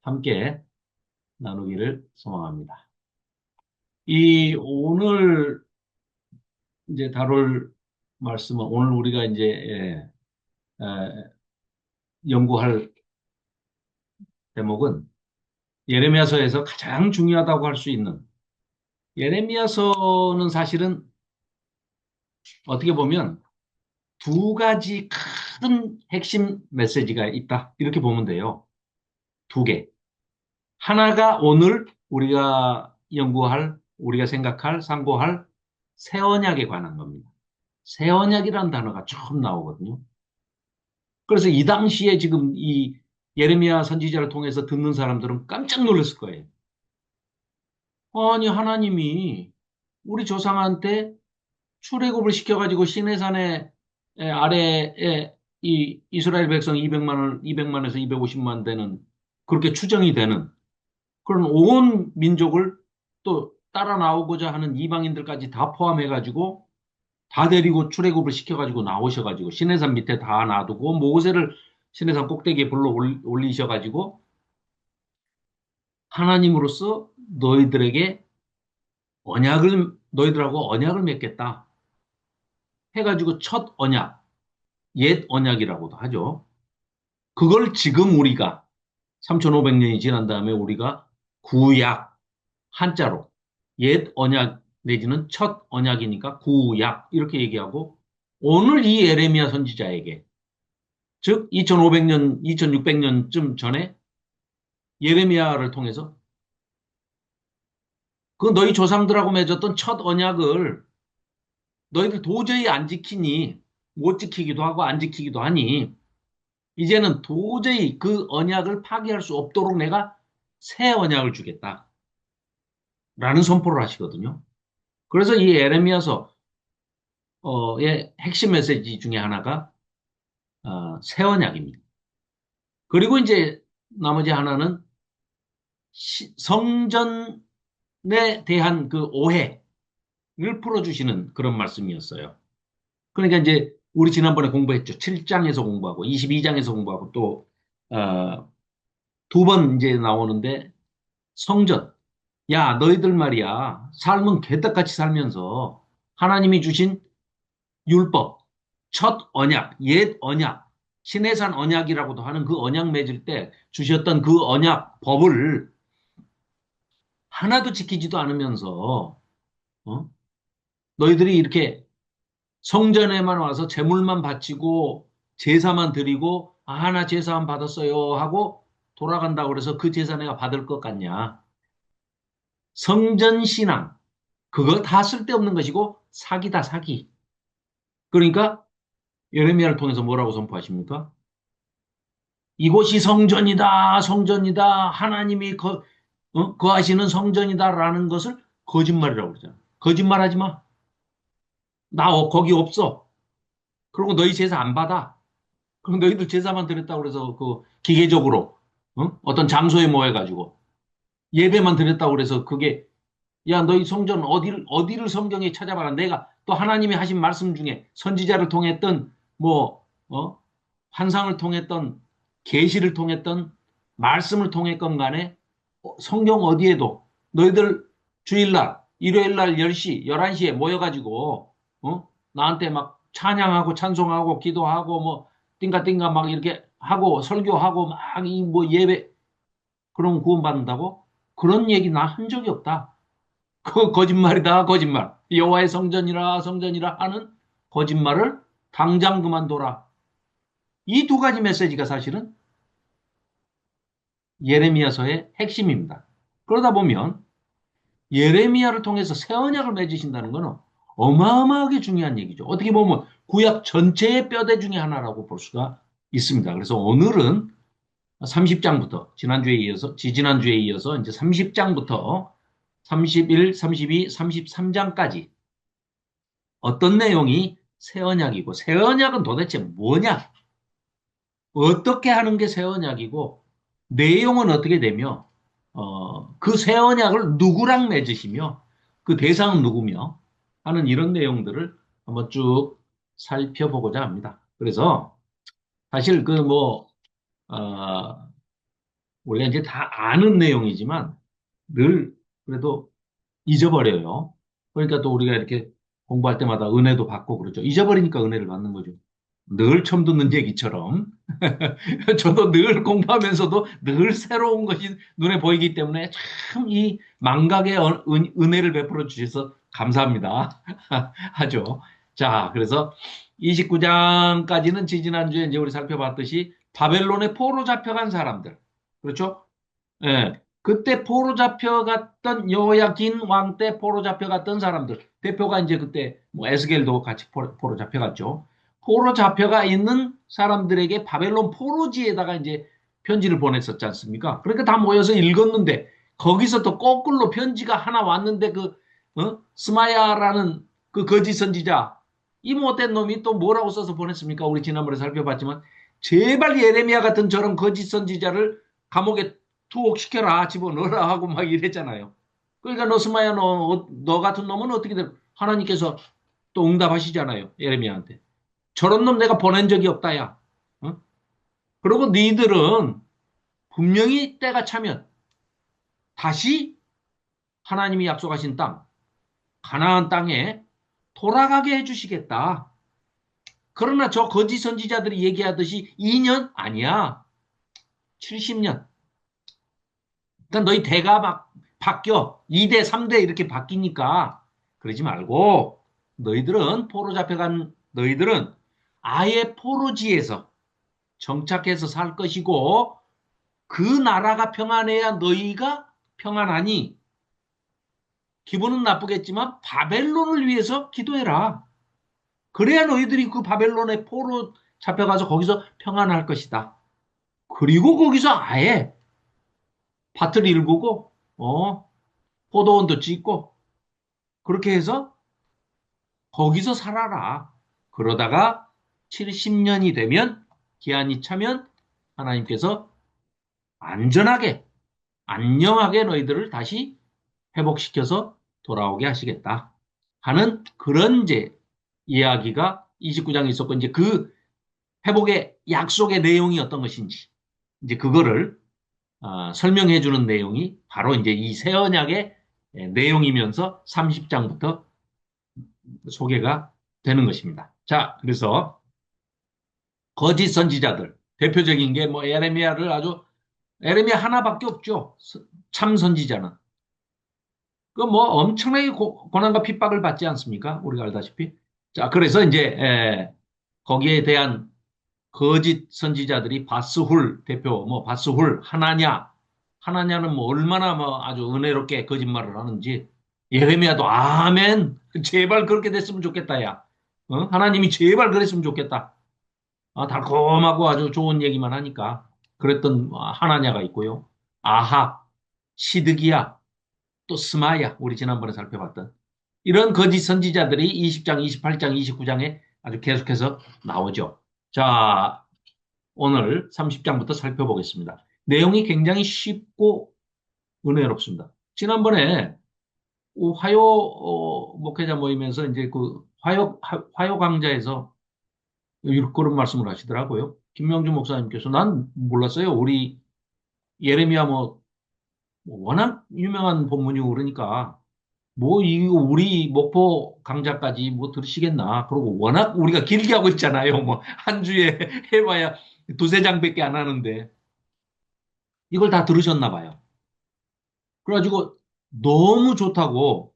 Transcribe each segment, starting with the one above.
함께 나누기를 소망합니다. 이 오늘 이제 다룰 말씀은 오늘 우리가 이제 연구할 대목은 예레미야서에서 가장 중요하다고 할 수 있는 예레미야서는 사실은 어떻게 보면 두 가지 큰 핵심 메시지가 있다. 이렇게 보면 돼요. 두 개. 하나가 오늘 우리가 연구할, 우리가 생각할, 상고할 새 언약에 관한 겁니다. 새 언약이라는 단어가 처음 나오거든요. 그래서 이 당시에 지금 이 예레미야 선지자를 통해서 듣는 사람들은 깜짝 놀랐을 거예요. 아니, 하나님이 우리 조상한테 출애굽을 시켜가지고 시내산에 아래에 이 이스라엘 백성 200만에서 250만 되는 그렇게 추정이 되는 그런 온 민족을 또 따라 나오고자 하는 이방인들까지 다 포함해가지고 다 데리고 출애굽을 시켜가지고 나오셔가지고 시내산 밑에 다 놔두고 모세를 시내산 꼭대기에 불러 올리셔가지고 하나님으로서 너희들에게 너희들하고 언약을 맺겠다 해가지고 첫 언약, 옛 언약이라고도 하죠. 그걸 지금 우리가 3,500년이 지난 다음에 우리가 구약, 한자로 옛 언약 내지는 첫 언약이니까 구약 이렇게 얘기하고 오늘 이 에레미야 선지자에게 즉 2,500년, 2,600년쯤 전에 예레미야를 통해서 그 너희 조상들하고 맺었던 첫 언약을 너희들 도저히 안 지키니 못 지키기도 하고 안 지키기도 하니 이제는 도저히 그 언약을 파기할 수 없도록 내가 새 언약을 주겠다라는 선포를 하시거든요. 그래서 이 에레미야서의 핵심 메시지 중에 하나가 새 언약입니다. 그리고 이제 나머지 하나는 성전에 대한 그 오해를 풀어주시는 그런 말씀이었어요. 그러니까 이제 우리 지난번에 공부했죠. 7장에서 공부하고 22장에서 공부하고 또 두 번 이제 나오는데 성전. 야, 너희들 말이야. 삶은 개떡같이 살면서 하나님이 주신 율법, 첫 언약, 옛 언약, 신해산 언약이라고도 하는 그 언약 맺을 때 주셨던 그 언약 법을 하나도 지키지도 않으면서 어? 너희들이 이렇게 성전에만 와서 제물만 바치고 제사만 드리고 나 제사만 받았어요 하고 돌아간다고 그래서 그 제사 내가 받을 것 같냐. 성전 신앙 그거 다 쓸데없는 것이고 사기다 사기. 그러니까 예레미야를 통해서 뭐라고 선포하십니까? 이곳이 성전이다 성전이다 하나님이 거하시는 성전이다라는 것을 거짓말이라고 그러잖아. 거짓말하지 마. 나 거기 없어. 그리고 너희 제사 안 받아. 그럼 너희들 제사만 드렸다고 그래서 그 기계적으로 어떤 장소에 모여가지고 예배만 드렸다고 그래서 그게 야 너희 성전 어디를 성경에 찾아봐라. 내가 또 하나님이 하신 말씀 중에 선지자를 통했던 뭐 환상을 통했던 계시를 통했던 말씀을 통했건 간에 성경 어디에도 너희들 주일날 일요일날 10시 11시에 모여가지고 나한테 막 찬양하고 찬송하고 기도하고 뭐 띵가띵가 막 이렇게 하고 설교하고 막 이 뭐 예배 그런 구원받는다고? 그런 얘기 나 한 적이 없다. 그거 거짓말이다, 거짓말. 여호와의 성전이라 성전이라 하는 거짓말을 당장 그만둬라. 이 두 가지 메시지가 사실은 예레미야서의 핵심입니다. 그러다 보면 예레미야를 통해서 새 언약을 맺으신다는 것은 어마어마하게 중요한 얘기죠. 어떻게 보면 구약 전체의 뼈대 중에 하나라고 볼 수가 있습니다. 그래서 오늘은 30장부터 지난주에 이어서 지지난주에 이어서 이제 30장부터 31, 32, 33장까지 어떤 내용이 새 언약이고 새 언약은 도대체 뭐냐? 어떻게 하는 게 새 언약이고 내용은 어떻게 되며 그 새 언약을 누구랑 맺으시며 그 대상은 누구며 하는 이런 내용들을 한번 쭉 살펴보고자 합니다. 그래서 사실 그 뭐, 어, 원래 이제 다 아는 내용이지만 늘 그래도 잊어버려요. 그러니까 또 우리가 이렇게 공부할 때마다 은혜도 받고 그러죠. 잊어버리니까 은혜를 받는 거죠. 늘 처음 듣는 얘기처럼. 저도 늘 공부하면서도 늘 새로운 것이 눈에 보이기 때문에 참 이 망각의 은혜를 베풀어 주셔서 감사합니다. 하죠. 자, 그래서 29장까지는 지지난주에 이제 우리 살펴봤듯이 바벨론에 포로 잡혀간 사람들. 그렇죠? 예. 그때 포로 잡혀갔던 여호야긴 왕 때 포로 잡혀갔던 사람들. 대표가 이제 그때 뭐 에스겔도 같이 포로 잡혀갔죠. 포로 잡혀가 있는 사람들에게 바벨론 포로지에다가 이제 편지를 보냈었지 않습니까? 그러니까 다 모여서 읽었는데 거기서 또 거꾸로 편지가 하나 왔는데 스마야라는 그 거짓 선지자 이 못된 놈이 또 뭐라고 써서 보냈습니까? 우리 지난번에 살펴봤지만 제발 예레미야 같은 저런 거짓 선지자를 감옥에 투옥시켜라, 집어넣어라 하고 막 이랬잖아요. 그러니까 너 스마야, 너 같은 놈은 어떻게 돼? 하나님께서 또 응답하시잖아요. 예레미야한테. 저런 놈 내가 보낸 적이 없다, 야. 어? 그리고 니들은 분명히 때가 차면 다시 하나님이 약속하신 땅, 가나안 땅에 돌아가게 해주시겠다. 그러나 저 거짓 선지자들이 얘기하듯이 2년? 아니야. 70년. 그러니까 너희 대가 막 바뀌어. 2대, 3대 이렇게 바뀌니까 그러지 말고 너희들은 포로 잡혀간 너희들은 아예 포로지에서 정착해서 살 것이고 그 나라가 평안해야 너희가 평안하니 기분은 나쁘겠지만 바벨론을 위해서 기도해라. 그래야 너희들이 그 바벨론의 포로 잡혀가서 거기서 평안할 것이다. 그리고 거기서 아예 밭을 일구고 포도원도 짓고 그렇게 해서 거기서 살아라. 그러다가 70년이 되면 기한이 차면 하나님께서 안전하게 안녕하게 너희들을 다시 회복시켜서 돌아오게 하시겠다 하는 그런 이제 이야기가 29장에 있었고 이제 그 회복의 약속의 내용이 어떤 것인지 이제 그거를 설명해 주는 내용이 바로 이제 이 새 언약의 내용이면서 30장부터 소개가 되는 것입니다. 자, 그래서 거짓 선지자들 대표적인 게 뭐 에레미야를 아주 에레미야 하나밖에 없죠. 참 선지자는 그 뭐 엄청나게 고난과 핍박을 받지 않습니까? 우리가 알다시피. 자, 그래서 이제 거기에 대한 거짓 선지자들이 바스훌 대표, 뭐 바스훌, 하나냐는 뭐 얼마나 뭐 아주 은혜롭게 거짓말을 하는지 예레미야도 아멘, 제발 그렇게 됐으면 좋겠다, 야. 하나님이 제발 그랬으면 좋겠다. 달콤하고 아주 좋은 얘기만 하니까 그랬던 하나냐가 있고요. 아합, 시드기야, 또 스마야, 우리 지난번에 살펴봤던 이런 거짓 선지자들이 20장, 28장, 29장에 아주 계속해서 나오죠. 자, 오늘 30장부터 살펴보겠습니다. 내용이 굉장히 쉽고 은혜롭습니다. 지난번에 화요 목회자 모임에서 이제 그 화요 강좌에서 그런 말씀을 하시더라고요. 김명주 목사님께서 난 몰랐어요. 우리 예레미야 뭐 워낙 유명한 본문이고 그러니까 뭐 이거 우리 목포 강좌까지 뭐 들으시겠나. 그리고 워낙 우리가 길게 하고 있잖아요. 뭐 한 주에 해봐야 두세 장밖에 안 하는데 이걸 다 들으셨나 봐요. 그래가지고 너무 좋다고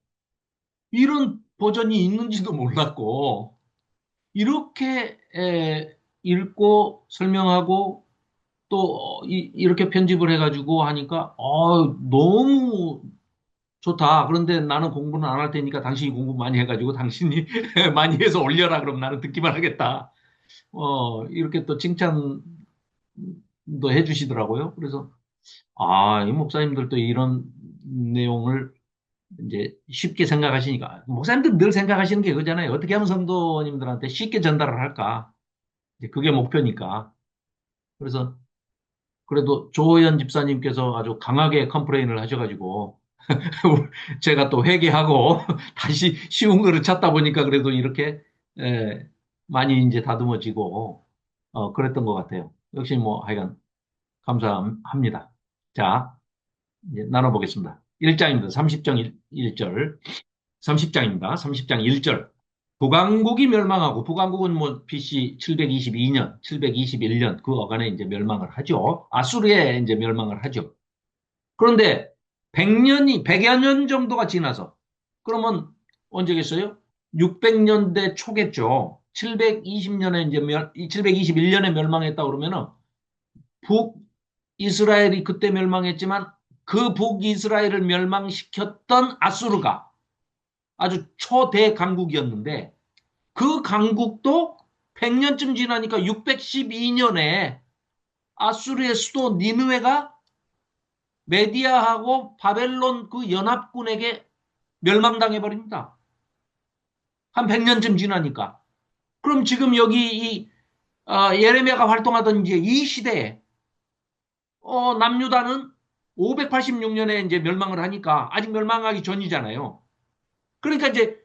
이런 버전이 있는지도 몰랐고 이렇게 읽고 설명하고 또 이렇게 편집을 해가지고 하니까 너무 좋다. 그런데 나는 공부는 안 할 테니까 당신이 공부 많이 해가지고 당신이 많이 해서 올려라. 그럼 나는 듣기만 하겠다. 이렇게 또 칭찬도 해주시더라고요. 그래서 이 목사님들도 이런 내용을 이제 쉽게 생각하시니까 목사님들 늘 생각하시는 게 그거잖아요. 어떻게 하면 성도님들한테 쉽게 전달을 할까? 이제 그게 목표니까. 그래서 그래도 조호연 집사님께서 아주 강하게 컴플레인을 하셔가지고 제가 또 회개하고 다시 쉬운 거를 찾다 보니까 그래도 이렇게 에, 많이 이제 다듬어지고 그랬던 것 같아요. 역시 뭐 하여간 감사합니다. 자, 이제 나눠보겠습니다. 1장입니다. 30장 1절. 30장입니다. 30장 1절. 북왕국이 멸망하고, 북왕국은 뭐 BC 722년, 721년 그 어간에 이제 멸망을 하죠. 아수르에 이제 멸망을 하죠. 그런데 100여 년 정도가 지나서, 그러면 언제겠어요? 600년대 초겠죠. 720년에 이제 721년에 멸망했다 그러면은 북이스라엘이 그때 멸망했지만 그 북이스라엘을 멸망시켰던 아수르가 아주 초대 강국이었는데 그 강국도 100년쯤 지나니까 612년에 아수르의 수도 니느웨가 메디아하고 바벨론 그 연합군에게 멸망당해 버립니다. 한 100년쯤 지나니까. 그럼 지금 여기 예레미야가 활동하던 이제 이 시대에 남유다는 586년에 이제 멸망을 하니까 아직 멸망하기 전이잖아요. 그러니까 이제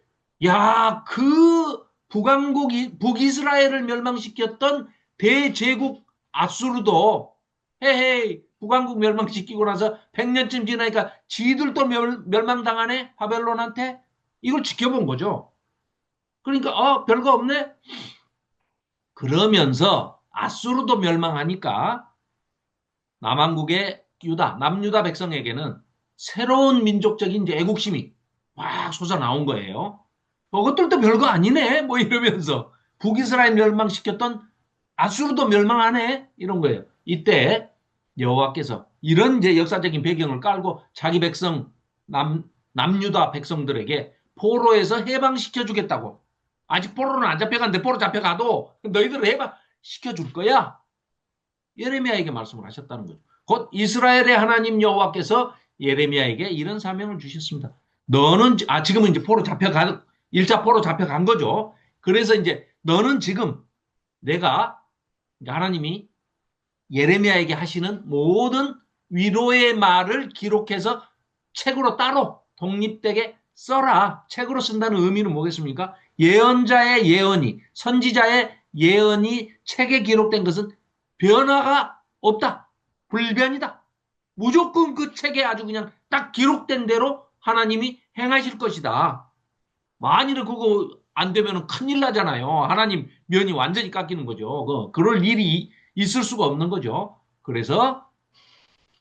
그 북왕국이 북이스라엘을 멸망시켰던 대제국 아수르도 헤헤이 북왕국 멸망시키고 나서 100년쯤 지나니까 지들도 멸망당하네 바벨론한테 이걸 지켜본 거죠. 그러니까 별거 없네. 그러면서 아수르도 멸망하니까 남왕국의 남유다 백성에게는 새로운 민족적인 이제 애국심이 막 솟아나온 거예요. 그것들도 별거 아니네. 뭐 이러면서 북이스라엘 멸망시켰던 아수르도 멸망하네. 이런 거예요. 이때 여호와께서 이런 이제 역사적인 배경을 깔고 자기 백성 남유다 백성들에게 포로에서 해방시켜 주겠다고. 아직 포로는 안 잡혀갔는데 포로 잡혀가도 너희들을 해방시켜 줄 거야. 예레미야에게 말씀을 하셨다는 거죠. 곧 이스라엘의 하나님 여호와께서 예레미야에게 이런 사명을 주셨습니다. 너는 지금은 이제 1차 포로 잡혀간 거죠. 그래서 이제 너는 지금 내가 하나님이 예레미야에게 하시는 모든 위로의 말을 기록해서 책으로 따로 독립되게 써라. 책으로 쓴다는 의미는 뭐겠습니까? 예언자의 예언이, 선지자의 예언이 책에 기록된 것은 변화가 없다. 불변이다. 무조건 그 책에 아주 그냥 딱 기록된 대로 하나님이 행하실 것이다. 만일에 그거 안 되면 큰일 나잖아요. 하나님 면이 완전히 깎이는 거죠. 그럴 일이 있을 수가 없는 거죠. 그래서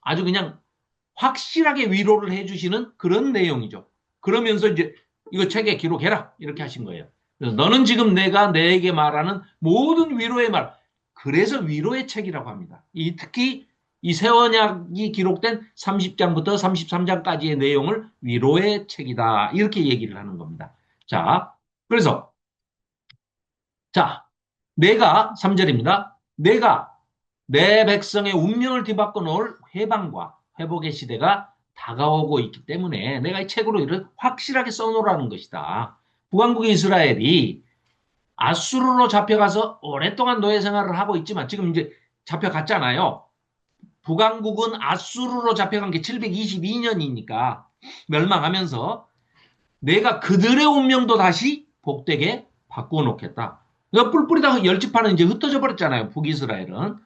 아주 그냥 확실하게 위로를 해주시는 그런 내용이죠. 그러면서 이제 이거 책에 기록해라. 이렇게 하신 거예요. 그래서 너는 지금 내가 내게 말하는 모든 위로의 말, 그래서 위로의 책이라고 합니다. 특히 이 새 언약이 기록된 30장부터 33장까지의 내용을 위로의 책이다. 이렇게 얘기를 하는 겁니다. 자, 그래서 내가 3절입니다. 내가 내 백성의 운명을 뒤바꿔 놓을 해방과 회복의 시대가 다가오고 있기 때문에 내가 이 책으로 이를 확실하게 써놓으라는 것이다. 북왕국의 이스라엘이 아수르로 잡혀가서 오랫동안 노예 생활을 하고 있지만 지금 이제 잡혀갔잖아요. 북왕국은 아수르로 잡혀간 게 722년이니까 멸망하면서 내가 그들의 운명도 다시 복되게 바꾸어 놓겠다. 그러니까 뿔뿔이 다 열지파는 이제 흩어져 버렸잖아요. 북이스라엘은.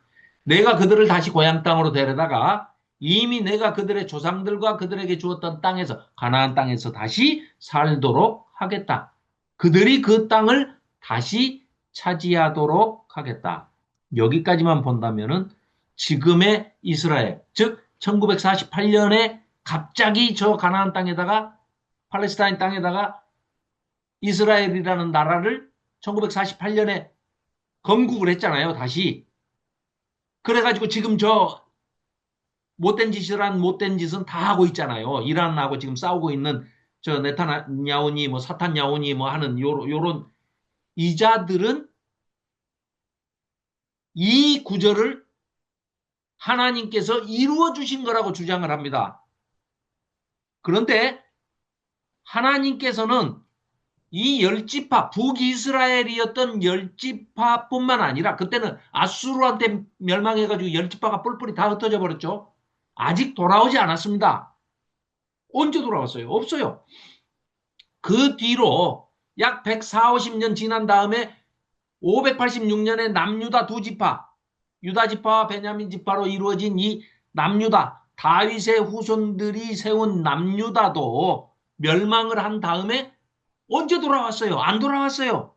내가 그들을 다시 고향 땅으로 데려다가 이미 내가 그들의 조상들과 그들에게 주었던 땅에서 가나안 땅에서 다시 살도록 하겠다. 그들이 그 땅을 다시 차지하도록 하겠다. 여기까지만 본다면은 지금의 이스라엘, 즉 1948년에 갑자기 저 가나안 땅에다가 팔레스타인 땅에다가 이스라엘이라는 나라를 1948년에 건국을 했잖아요. 다시. 그래가지고 지금 저 못된 짓이란 못된 짓은 다 하고 있잖아요. 이란하고 지금 싸우고 있는 저 네타냐후니 뭐 사탄야후니 뭐 하는 요런 이자들은 이 구절을 하나님께서 이루어 주신 거라고 주장을 합니다. 그런데 하나님께서는 이 열지파, 북이스라엘이었던 열지파뿐만 아니라 그때는 아수르한테 멸망해가지고 열지파가 뿔뿔이 다 흩어져 버렸죠. 아직 돌아오지 않았습니다. 언제 돌아왔어요? 없어요. 그 뒤로 약 140, 50년 지난 다음에 586년에 남유다 두 지파, 유다 지파와 베냐민 지파로 이루어진 이 남유다 다윗의 후손들이 세운 남유다도 멸망을 한 다음에 언제 돌아왔어요? 안 돌아왔어요.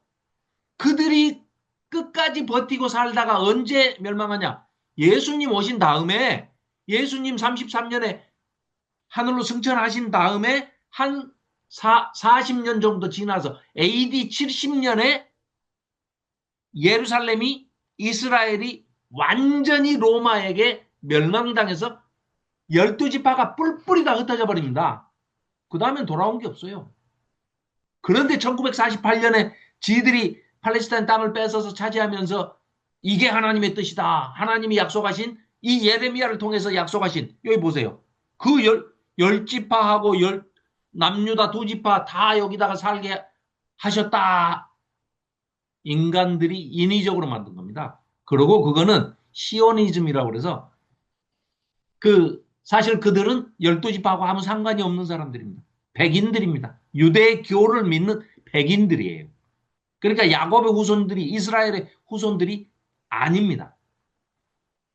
그들이 끝까지 버티고 살다가 언제 멸망하냐? 예수님 오신 다음에 예수님 33년에 하늘로 승천하신 다음에 한 40년 정도 지나서 AD 70년에 예루살렘이 이스라엘이 완전히 로마에게 멸망당해서 12지파가 뿔뿔이 다 흩어져 버립니다. 그 다음엔 돌아온 게 없어요. 그런데 1948년에 지들이 팔레스타인 땅을 뺏어서 차지하면서 이게 하나님의 뜻이다. 하나님이 약속하신 이 예레미야를 통해서 약속하신 여기 보세요. 그 열 지파하고 남유다 두 지파 다 여기다가 살게 하셨다. 인간들이 인위적으로 만든 겁니다. 그리고 그거는 시오니즘이라고 그래서 사실 그들은 12지파하고 아무 상관이 없는 사람들입니다. 백인들입니다. 유대교를 믿는 백인들이에요. 그러니까 야곱의 후손들이 이스라엘의 후손들이 아닙니다.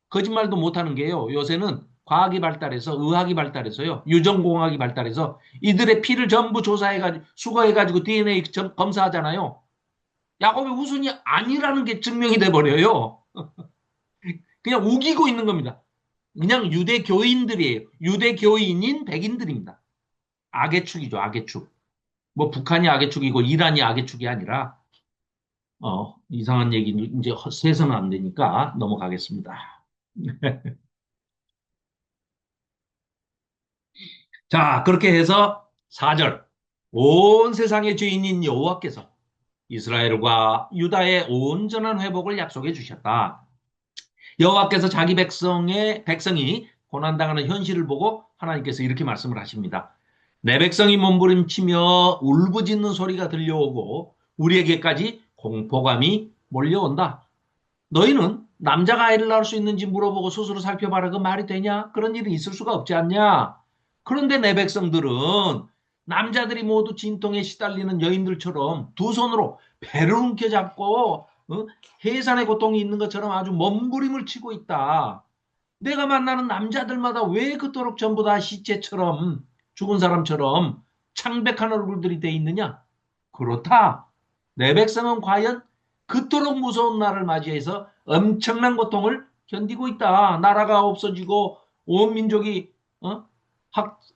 거짓말도 못하는 게요. 요새는 과학이 발달해서 의학이 발달해서요. 유전공학이 발달해서 이들의 피를 전부 조사해가지고 수거해가지고 DNA 검사하잖아요. 야곱의 후손이 아니라는 게 증명이 돼버려요. 그냥 우기고 있는 겁니다. 그냥 유대교인들이에요. 유대교인인 백인들입니다. 악의 축이죠. 악의 축. 뭐 북한이 악의 축이고 이란이 악의 축이 아니라 이상한 얘기 이제 세서는 안 되니까 넘어가겠습니다. 자, 그렇게 해서 4절. 온 세상의 주인인 여호와께서 이스라엘과 유다의 온전한 회복을 약속해 주셨다. 여호와께서 자기 백성이 고난당하는 현실을 보고 하나님께서 이렇게 말씀을 하십니다. 내 백성이 몸부림치며 울부짖는 소리가 들려오고 우리에게까지 공포감이 몰려온다. 너희는 남자가 아이를 낳을 수 있는지 물어보고 스스로 살펴봐라. 그 말이 되냐? 그런 일이 있을 수가 없지 않냐? 그런데 내 백성들은 남자들이 모두 진통에 시달리는 여인들처럼 두 손으로 배를 움켜잡고 해산의 고통이 있는 것처럼 아주 몸부림을 치고 있다. 내가 만나는 남자들마다 왜 그토록 전부 다 시체처럼 죽은 사람처럼 창백한 얼굴들이 돼 있느냐? 그렇다. 내 백성은 과연 그토록 무서운 날을 맞이해서 엄청난 고통을 견디고 있다. 나라가 없어지고 온 민족이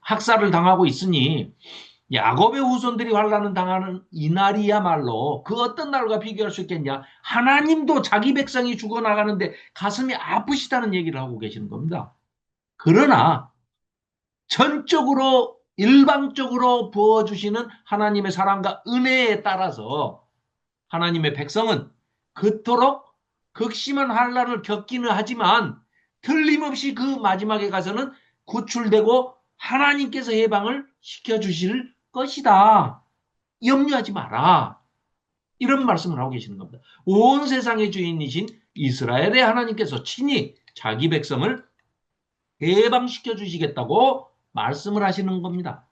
학살을 당하고 있으니 야곱의 후손들이 환란을 당하는 이 날이야말로 그 어떤 날과 비교할 수 있겠냐. 하나님도 자기 백성이 죽어나가는데 가슴이 아프시다는 얘기를 하고 계시는 겁니다. 그러나 전적으로 일방적으로 부어주시는 하나님의 사랑과 은혜에 따라서 하나님의 백성은 그토록 극심한 환란을 겪기는 하지만 틀림없이 그 마지막에 가서는 구출되고 하나님께서 해방을 시켜주실 것이다. 염려하지 마라. 이런 말씀을 하고 계시는 겁니다. 온 세상의 주인이신 이스라엘의 하나님께서 친히 자기 백성을 해방시켜 주시겠다고 말씀을 하시는 겁니다.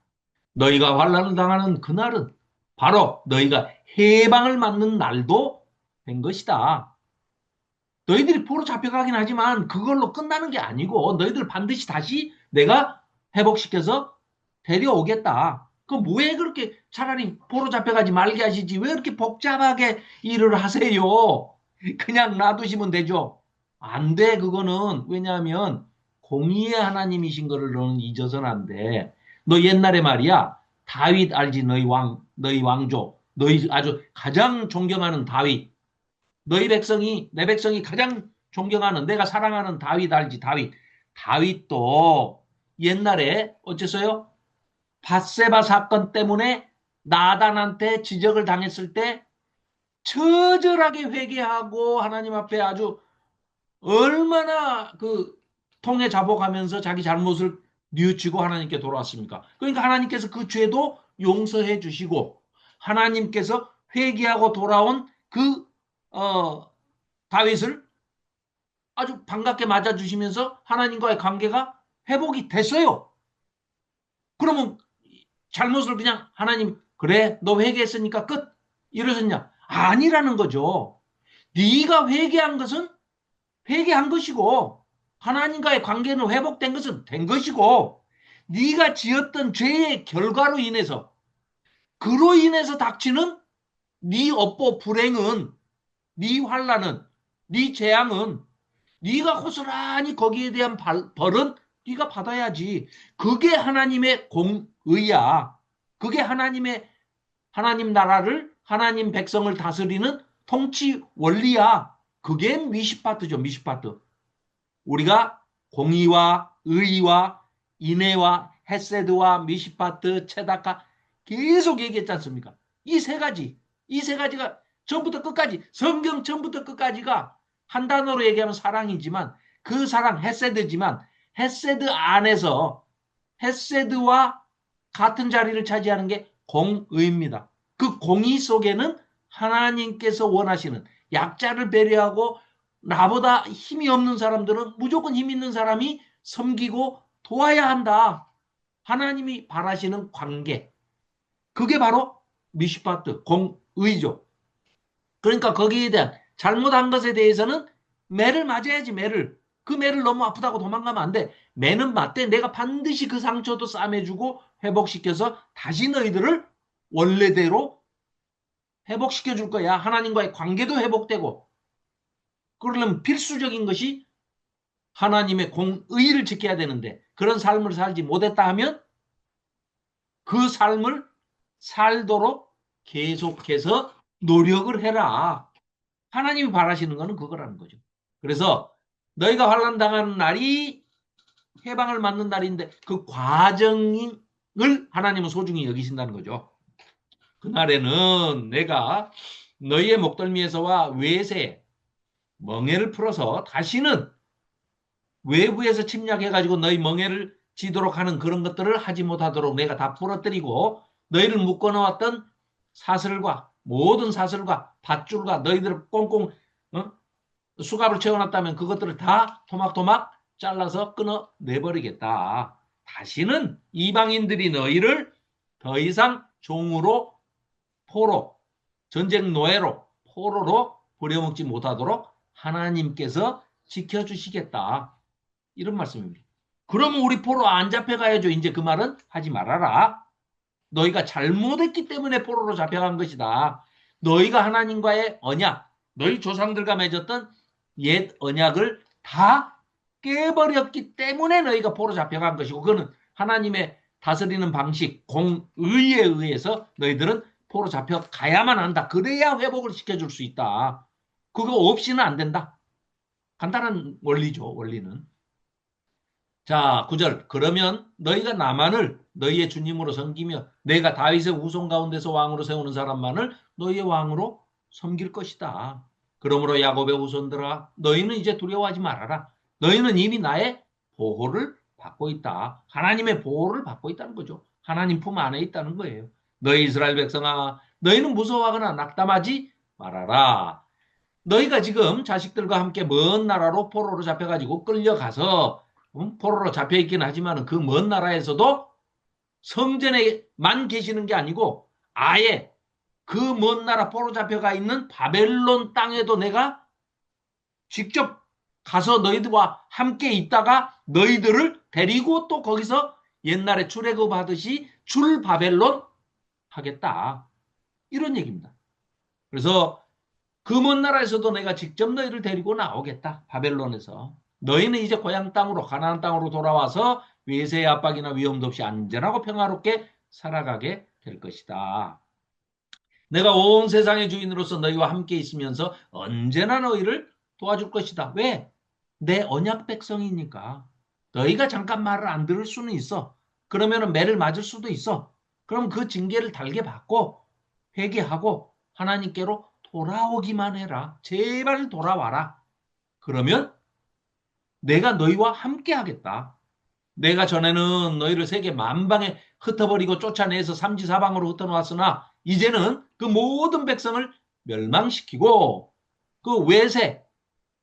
너희가 환난을 당하는 그날은 바로 너희가 해방을 맞는 날도 된 것이다. 너희들이 포로 잡혀가긴 하지만 그걸로 끝나는 게 아니고 너희들 반드시 다시 내가 회복시켜서 데려오겠다. 그럼 왜 그렇게 차라리 포로 잡혀가지 말게 하시지? 왜 그렇게 복잡하게 일을 하세요? 그냥 놔두시면 되죠. 안 돼, 그거는. 왜냐하면 공의의 하나님이신 거를 너는 잊어서는 안 돼. 너 옛날에 말이야. 다윗 알지? 너희 왕조. 너희 아주 가장 존경하는 다윗. 내 백성이 가장 존경하는, 내가 사랑하는 다윗 알지? 다윗. 다윗도 옛날에 어째서요? 밧세바 사건 때문에 나단한테 지적을 당했을 때 처절하게 회개하고 하나님 앞에 아주 얼마나 통해 자복하면서 자기 잘못을 뉘우치고 하나님께 돌아왔습니까? 그러니까 하나님께서 그 죄도 용서해 주시고 하나님께서 회개하고 돌아온 다윗을 아주 반갑게 맞아주시면서 하나님과의 관계가 회복이 됐어요. 그러면 잘못을 그냥 하나님 그래 너 회개했으니까 끝 이러셨냐? 아니라는 거죠. 네가 회개한 것은 회개한 것이고 하나님과의 관계는 회복된 것은 된 것이고 네가 지었던 죄의 결과로 인해서 그로 인해서 닥치는 네 업보 불행은 네 환난은 네 재앙은 네가 고스란히 거기에 대한 벌은 네가 받아야지. 그게 하나님의 공의야. 그게 하나님 나라를 하나님 백성을 다스리는 통치 원리야. 그게 미시파트죠. 미시파트. 우리가 공의와 의와 인애와 헤세드와 미시파트, 체다카 계속 얘기했지 않습니까? 이 세 가지, 이 세 가지가 처음부터 끝까지, 성경 처음부터 끝까지가 한 단어로 얘기하면 사랑이지만 그 사랑 헤세드지만 헤세드 안에서 헤세드와 같은 자리를 차지하는 게 공의입니다. 그 공의 속에는 하나님께서 원하시는 약자를 배려하고 나보다 힘이 없는 사람들은 무조건 힘 있는 사람이 섬기고 도와야 한다. 하나님이 바라시는 관계. 그게 바로 미슈파트, 공의죠. 그러니까 거기에 대한 잘못한 것에 대해서는 매를 맞아야지, 매를. 그 매를 너무 아프다고 도망가면 안 돼. 매는 맞대. 내가 반드시 그 상처도 싸매주고 회복시켜서 다시 너희들을 원래대로 회복시켜 줄 거야. 하나님과의 관계도 회복되고. 그러려면 필수적인 것이 하나님의 공의를 지켜야 되는데 그런 삶을 살지 못했다 하면 그 삶을 살도록 계속해서 노력을 해라. 하나님이 바라시는 것은 그거라는 거죠. 그래서 너희가 환난 당하는 날이 해방을 맞는 날인데 그 과정을 하나님은 소중히 여기신다는 거죠. 그날에는 내가 너희의 목덜미에서와 외세 멍에를 풀어서 다시는 외부에서 침략해가지고 너희 멍에를 지도록 하는 그런 것들을 하지 못하도록 내가 다 부러뜨리고 너희를 묶어놓았던 사슬과 모든 사슬과 밧줄과 너희들을 꽁꽁 수갑을 채워놨다면 그것들을 다 토막토막 잘라서 끊어내버리겠다. 다시는 이방인들이 너희를 더 이상 종으로 포로 전쟁 노예로 포로로 부려먹지 못하도록 하나님께서 지켜주시겠다. 이런 말씀입니다. 그러면 우리 포로 안 잡혀가야죠. 이제 그 말은 하지 말아라. 너희가 잘못했기 때문에 포로로 잡혀간 것이다. 너희가 하나님과의 언약, 너희 조상들과 맺었던 옛 언약을 다 깨버렸기 때문에 너희가 포로 잡혀간 것이고 그거는 하나님의 다스리는 방식, 공의에 의해서 너희들은 포로 잡혀가야만 한다. 그래야 회복을 시켜줄 수 있다. 그거 없이는 안 된다. 간단한 원리죠. 원리는. 자, 9절. 그러면 너희가 나만을 너희의 주님으로 섬기며 내가 다윗의 후손 가운데서 왕으로 세우는 사람만을 너희의 왕으로 섬길 것이다. 그러므로 야곱의 후손들아 너희는 이제 두려워하지 말아라. 너희는 이미 나의 보호를 받고 있다. 하나님의 보호를 받고 있다는 거죠. 하나님 품 안에 있다는 거예요. 너희 이스라엘 백성아 너희는 무서워하거나 낙담하지 말아라. 너희가 지금 자식들과 함께 먼 나라로 포로로 잡혀가지고 끌려가서 포로로 잡혀있긴 하지만 그 먼 나라에서도 성전에만 계시는 게 아니고 아예 그 먼 나라 포로 잡혀가 있는 바벨론 땅에도 내가 직접 가서 너희들과 함께 있다가 너희들을 데리고 또 거기서 옛날에 출애굽 하듯이 출 바벨론 하겠다. 이런 얘기입니다. 그래서 그 먼 나라에서도 내가 직접 너희를 데리고 나오겠다. 바벨론에서. 너희는 이제 고향 땅으로 가나안 땅으로 돌아와서 외세의 압박이나 위험도 없이 안전하고 평화롭게 살아가게 될 것이다. 내가 온 세상의 주인으로서 너희와 함께 있으면서 언제나 너희를 도와줄 것이다. 왜? 내 언약 백성이니까. 너희가 잠깐 말을 안 들을 수는 있어. 그러면 매를 맞을 수도 있어. 그럼 그 징계를 달게 받고 회개하고 하나님께로 돌아오기만 해라. 제발 돌아와라. 그러면 내가 너희와 함께 하겠다. 내가 전에는 너희를 세계 만방에 흩어버리고 쫓아내서 삼지사방으로 흩어놓았으나 이제는 그 모든 백성을 멸망시키고 그 외세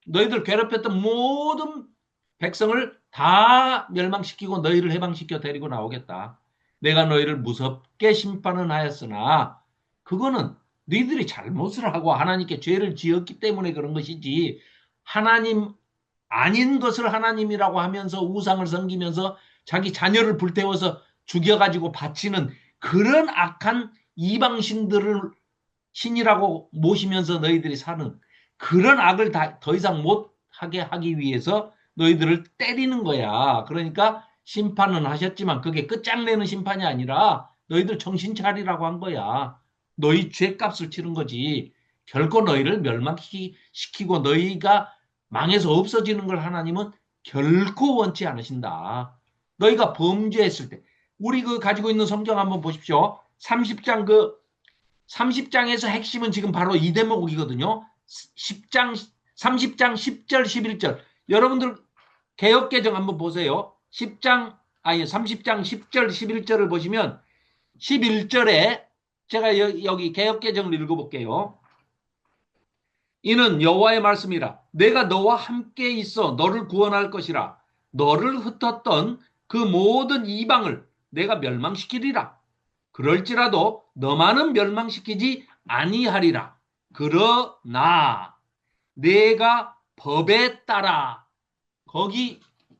너희들 괴롭혔던 모든 백성을 다 멸망시키고 너희를 해방시켜 데리고 나오겠다. 내가 너희를 무섭게 심판은 하였으나 그거는 너희들이 잘못을 하고 하나님께 죄를 지었기 때문에 그런 것이지 하나님 아닌 것을 하나님이라고 하면서 우상을 섬기면서 자기 자녀를 불태워서 죽여가지고 바치는 그런 악한 이방신들을 신이라고 모시면서 너희들이 사는 그런 악을 더 이상 못하게 하기 위해서 너희들을 때리는 거야. 그러니까 심판은 하셨지만 그게 끝장내는 심판이 아니라 너희들 정신 차리라고 한 거야. 너희 죄값을 치른 거지. 결코 너희를 멸망시키고 너희가 망해서 없어지는 걸 하나님은 결코 원치 않으신다. 너희가 범죄했을 때 우리 그 가지고 있는 성경 한번 보십시오. 30장 30장에서 핵심은 지금 바로 이 대목이거든요. 10장, 30장 10절, 11절. 여러분들 개역개정 한번 보세요. 30장 10절, 11절을 보시면 11절에 제가 여기 개역개정을 읽어볼게요. 이는 여호와의 말씀이라. 내가 너와 함께 있어 너를 구원할 것이라. 너를 흩었던 그 모든 이방을 내가 멸망시키리라. 그럴지라도 너만은 멸망시키지 아니하리라. 그러나 내가 법에 따라 거기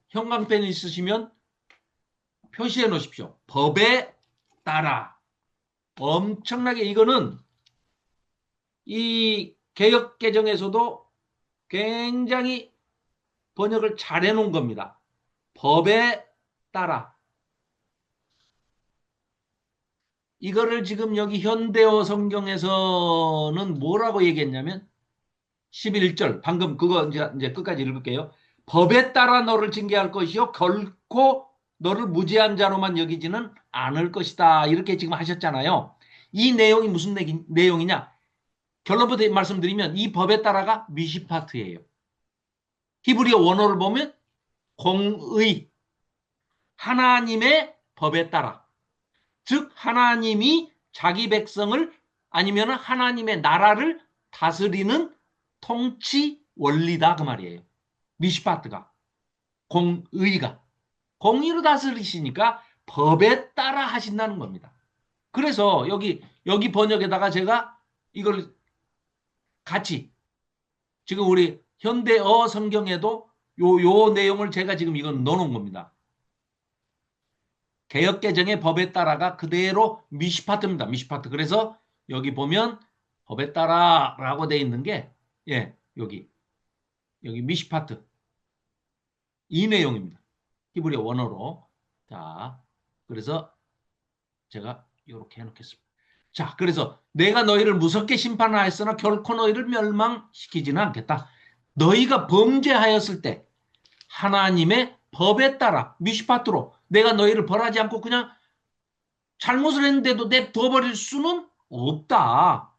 형광펜 있으시면 표시해 놓으십시오. 법에 따라. 엄청나게 이거는 이 개역 개정에서도 굉장히 번역을 잘 해놓은 겁니다. 법에 따라. 이거를 지금 여기 현대어 성경에서는 뭐라고 얘기했냐면 11절 방금 그거 이제 끝까지 읽을게요. 법에 따라 너를 징계할 것이요 결코 너를 무죄한 자로만 여기지는 않을 것이다. 이렇게 지금 하셨잖아요. 이 내용이 무슨 내용이냐? 결론부터 말씀드리면 이 법에 따라가 미시파트예요. 히브리어 원어를 보면 공의, 하나님의 법에 따라. 즉 하나님이 자기 백성을 아니면 하나님의 나라를 다스리는 통치 원리다 그 말이에요. 미시파트가 공의가 공의로 다스리시니까 법에 따라 하신다는 겁니다. 그래서 여기 번역에다가 제가 이걸 같이 지금 우리 현대어 성경에도 요 내용을 제가 지금 이건 넣어놓은 겁니다. 개역개정의 법에 따라가 그대로 미시파트입니다. 미시파트. 그래서 여기 보면 법에 따라라고 돼 있는 게 여기 미시파트 이 내용입니다. 히브리어 원어로. 자, 그래서 제가 이렇게 해놓겠습니다. 자, 그래서 내가 너희를 무섭게 심판하였으나 결코 너희를 멸망시키지는 않겠다. 너희가 범죄하였을 때 하나님의 법에 따라 미시파트로 내가 너희를 벌하지 않고 그냥 잘못을 했는데도 냅둬버릴 수는 없다.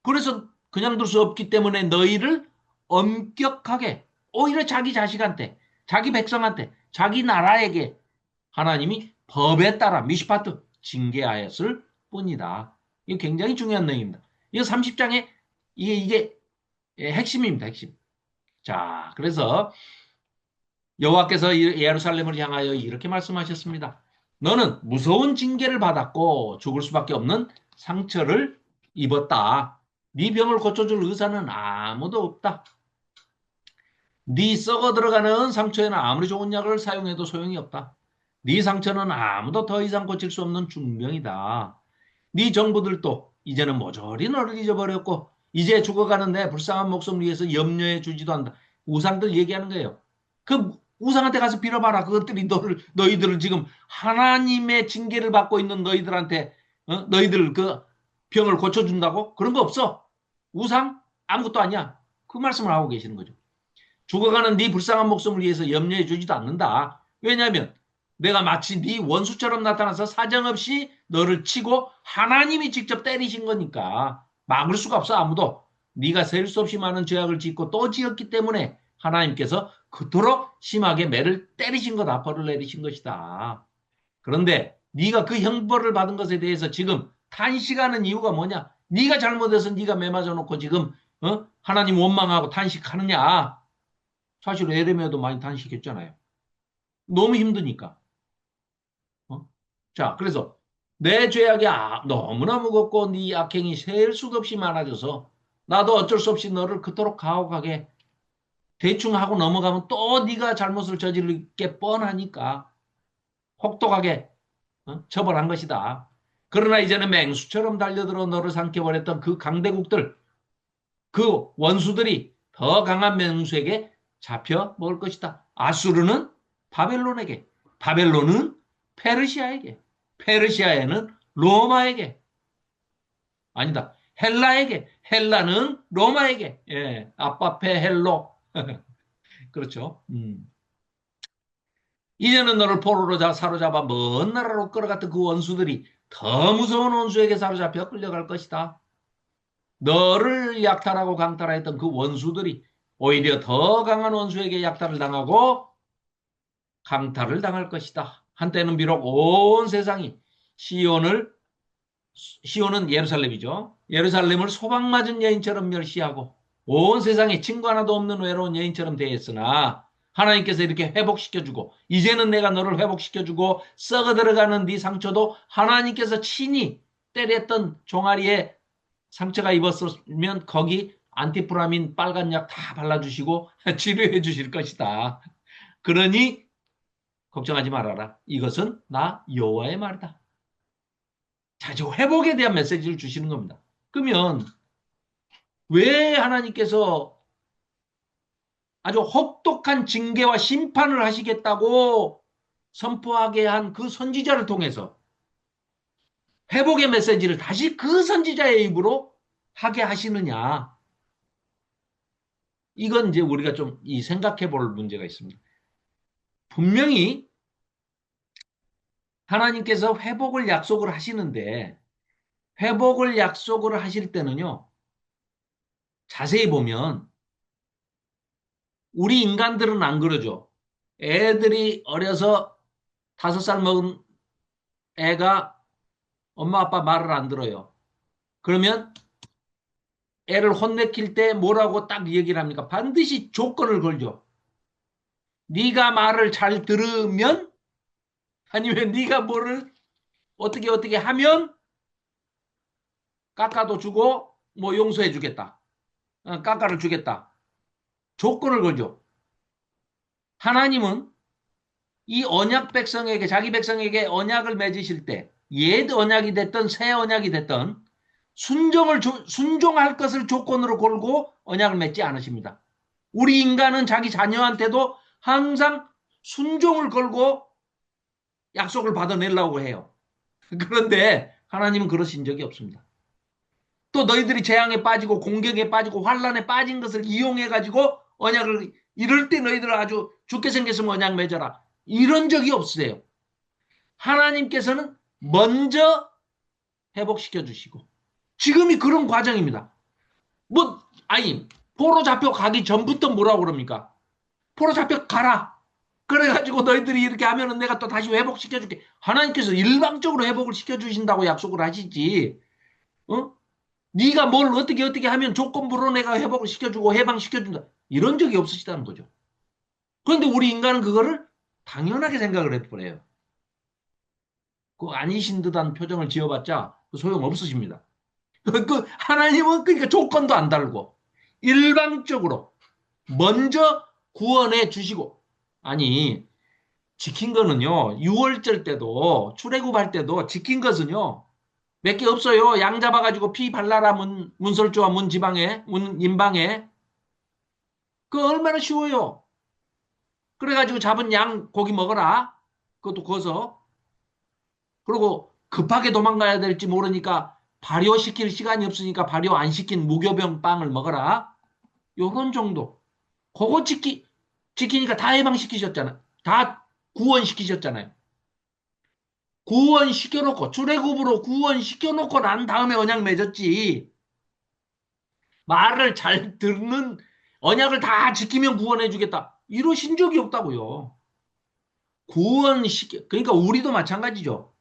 그래서 그냥 둘 수 없기 때문에 너희를 엄격하게 오히려 자기 자식한테 자기 백성한테 자기 나라에게 하나님이 법에 따라 미시파트 징계하였을 뿐이다. 이거 굉장히 중요한 내용입니다. 이거 30장에 이게 핵심입니다. 핵심. 자, 그래서 여호와께서 예루살렘을 향하여 이렇게 말씀하셨습니다. 너는 무서운 징계를 받았고 죽을 수밖에 없는 상처를 입었다. 네 병을 고쳐줄 의사는 아무도 없다. 네 썩어 들어가는 상처에는 아무리 좋은 약을 사용해도 소용이 없다. 네 상처는 아무도 더 이상 고칠 수 없는 중병이다. 네 정부들도 이제는 모조리 너를 잊어버렸고 이제 죽어가는 내 불쌍한 목숨을 위해서 염려해 주지도 않는다. 우상들 얘기하는 거예요. 그 우상한테 가서 빌어봐라. 그것들이 너희들을 지금 하나님의 징계를 받고 있는 너희들한테 너희들 그 병을 고쳐준다고? 그런 거 없어. 우상? 아무것도 아니야. 그 말씀을 하고 계시는 거죠. 죽어가는 네 불쌍한 목숨을 위해서 염려해 주지도 않는다. 왜냐하면 내가 마치 네 원수처럼 나타나서 사정없이 너를 치고 하나님이 직접 때리신 거니까 막을 수가 없어 아무도. 네가 셀 수 없이 많은 죄악을 짓고 또 지었기 때문에 하나님께서 그토록 심하게 매를 때리신 거다. 벌을 내리신 것이다. 그런데 네가 그 형벌을 받은 것에 대해서 지금 탄식하는 이유가 뭐냐? 네가 잘못해서 네가 매 맞아 놓고 지금 하나님 원망하고 탄식하느냐? 사실 에레미야도 많이 탄식했잖아요. 너무 힘드니까. 자, 그래서 내 죄악이 너무나 무겁고 네 악행이 셀 수도 없이 많아져서 나도 어쩔 수 없이 너를 그토록 가혹하게 대충 하고 넘어가면 또 네가 잘못을 저지를 게 뻔하니까 혹독하게 처벌한 것이다. 그러나 이제는 맹수처럼 달려들어 너를 삼켜버렸던 그 강대국들, 그 원수들이 더 강한 맹수에게 잡혀 먹을 것이다. 아수르는 바벨론에게, 바벨론은 페르시아에게, 페르시아에는 로마에게, 아니다. 헬라에게, 헬라는 로마에게. 예, 아빠페 헬로. 그렇죠. 이제는 너를 포로로 사로잡아 먼 나라로 끌어갔던 그 원수들이 더 무서운 원수에게 사로잡혀 끌려갈 것이다. 너를 약탈하고 강탈했던 그 원수들이 오히려 더 강한 원수에게 약탈을 당하고 강탈을 당할 것이다. 한때는 비록 온 세상이 시온을 시온은 예루살렘이죠. 예루살렘을 소방맞은 여인처럼 멸시하고 온 세상에 친구 하나도 없는 외로운 여인처럼 대했으나 하나님께서 이렇게 회복시켜주고 이제는 내가 너를 회복시켜주고 썩어 들어가는 네 상처도 하나님께서 친히 때렸던 종아리에 상처가 입었으면 거기 안티프라민 빨간 약 다 발라주시고 치료해 주실 것이다. 그러니 걱정하지 말아라. 이것은 나 여호와의 말이다. 자, 저 회복에 대한 메시지를 주시는 겁니다. 그러면 왜 하나님께서 아주 혹독한 징계와 심판을 하시겠다고 선포하게 한 그 선지자를 통해서 회복의 메시지를 다시 그 선지자의 입으로 하게 하시느냐. 이건 이제 우리가 좀 생각해 볼 문제가 있습니다. 분명히 하나님께서 회복을 약속을 하시는데 회복을 약속을 하실 때는요. 자세히 보면 우리 인간들은 안 그러죠. 애들이 어려서 5살 먹은 애가 엄마 아빠 말을 안 들어요. 그러면 애를 혼내킬 때 뭐라고 딱 얘기를 합니까? 반드시 조건을 걸죠. 네가 말을 잘 들으면 아니면 네가 뭐를 어떻게 하면 깎아도 주고 뭐 용서해 주겠다. 깎아를 주겠다. 조건을 걸죠. 하나님은 이 언약 백성에게 자기 백성에게 언약을 맺으실 때 옛 언약이 됐던 새 언약이 됐던 순종할 것을 조건으로 걸고 언약을 맺지 않으십니다. 우리 인간은 자기 자녀한테도 항상 순종을 걸고 약속을 받아내려고 해요. 그런데 하나님은 그러신 적이 없습니다. 또 너희들이 재앙에 빠지고 공격에 빠지고 환란에 빠진 것을 이용해 가지고 언약을 이럴 때 너희들 아주 죽게 생겼으면 언약 맺어라. 이런 적이 없으세요. 하나님께서는 먼저 회복시켜 주시고 지금이 그런 과정입니다. 뭐 아니 포로 잡혀 가기 전부터 뭐라고 그럽니까? 포로 잡혀 가라. 그래가지고 너희들이 이렇게 하면은 내가 또 다시 회복시켜줄게. 하나님께서 일방적으로 회복을 시켜주신다고 약속을 하시지. 어? 네가 뭘 어떻게 하면 조건부로 내가 회복을 시켜주고 해방시켜준다. 이런 적이 없으시다는 거죠. 그런데 우리 인간은 그거를 당연하게 생각을 해버려요. 그 아니신 듯한 표정을 지어봤자 소용없으십니다. 그 하나님은 그러니까 조건도 안 달고 일방적으로 먼저 구원해 주시고 아니 지킨 거는요 6월절 때도 출애굽할 때도 지킨 것은요 몇 개 없어요. 양 잡아가지고 피 발라라 문설주와 문지방에 문인방에 그 얼마나 쉬워요. 그래가지고 잡은 양 고기 먹어라. 그것도 구워서 그리고 급하게 도망가야 될지 모르니까 발효시킬 시간이 없으니까 발효 안 시킨 무교병 빵을 먹어라. 요런 정도. 그거 지키니까 다 해방시키셨잖아요. 다 구원시키셨잖아요. 구원시켜놓고 출애굽으로 구원시켜놓고 난 다음에 언약 맺었지. 말을 잘 듣는 언약을 다 지키면 구원해주겠다. 이러신 적이 없다고요. 그러니까 우리도 마찬가지죠.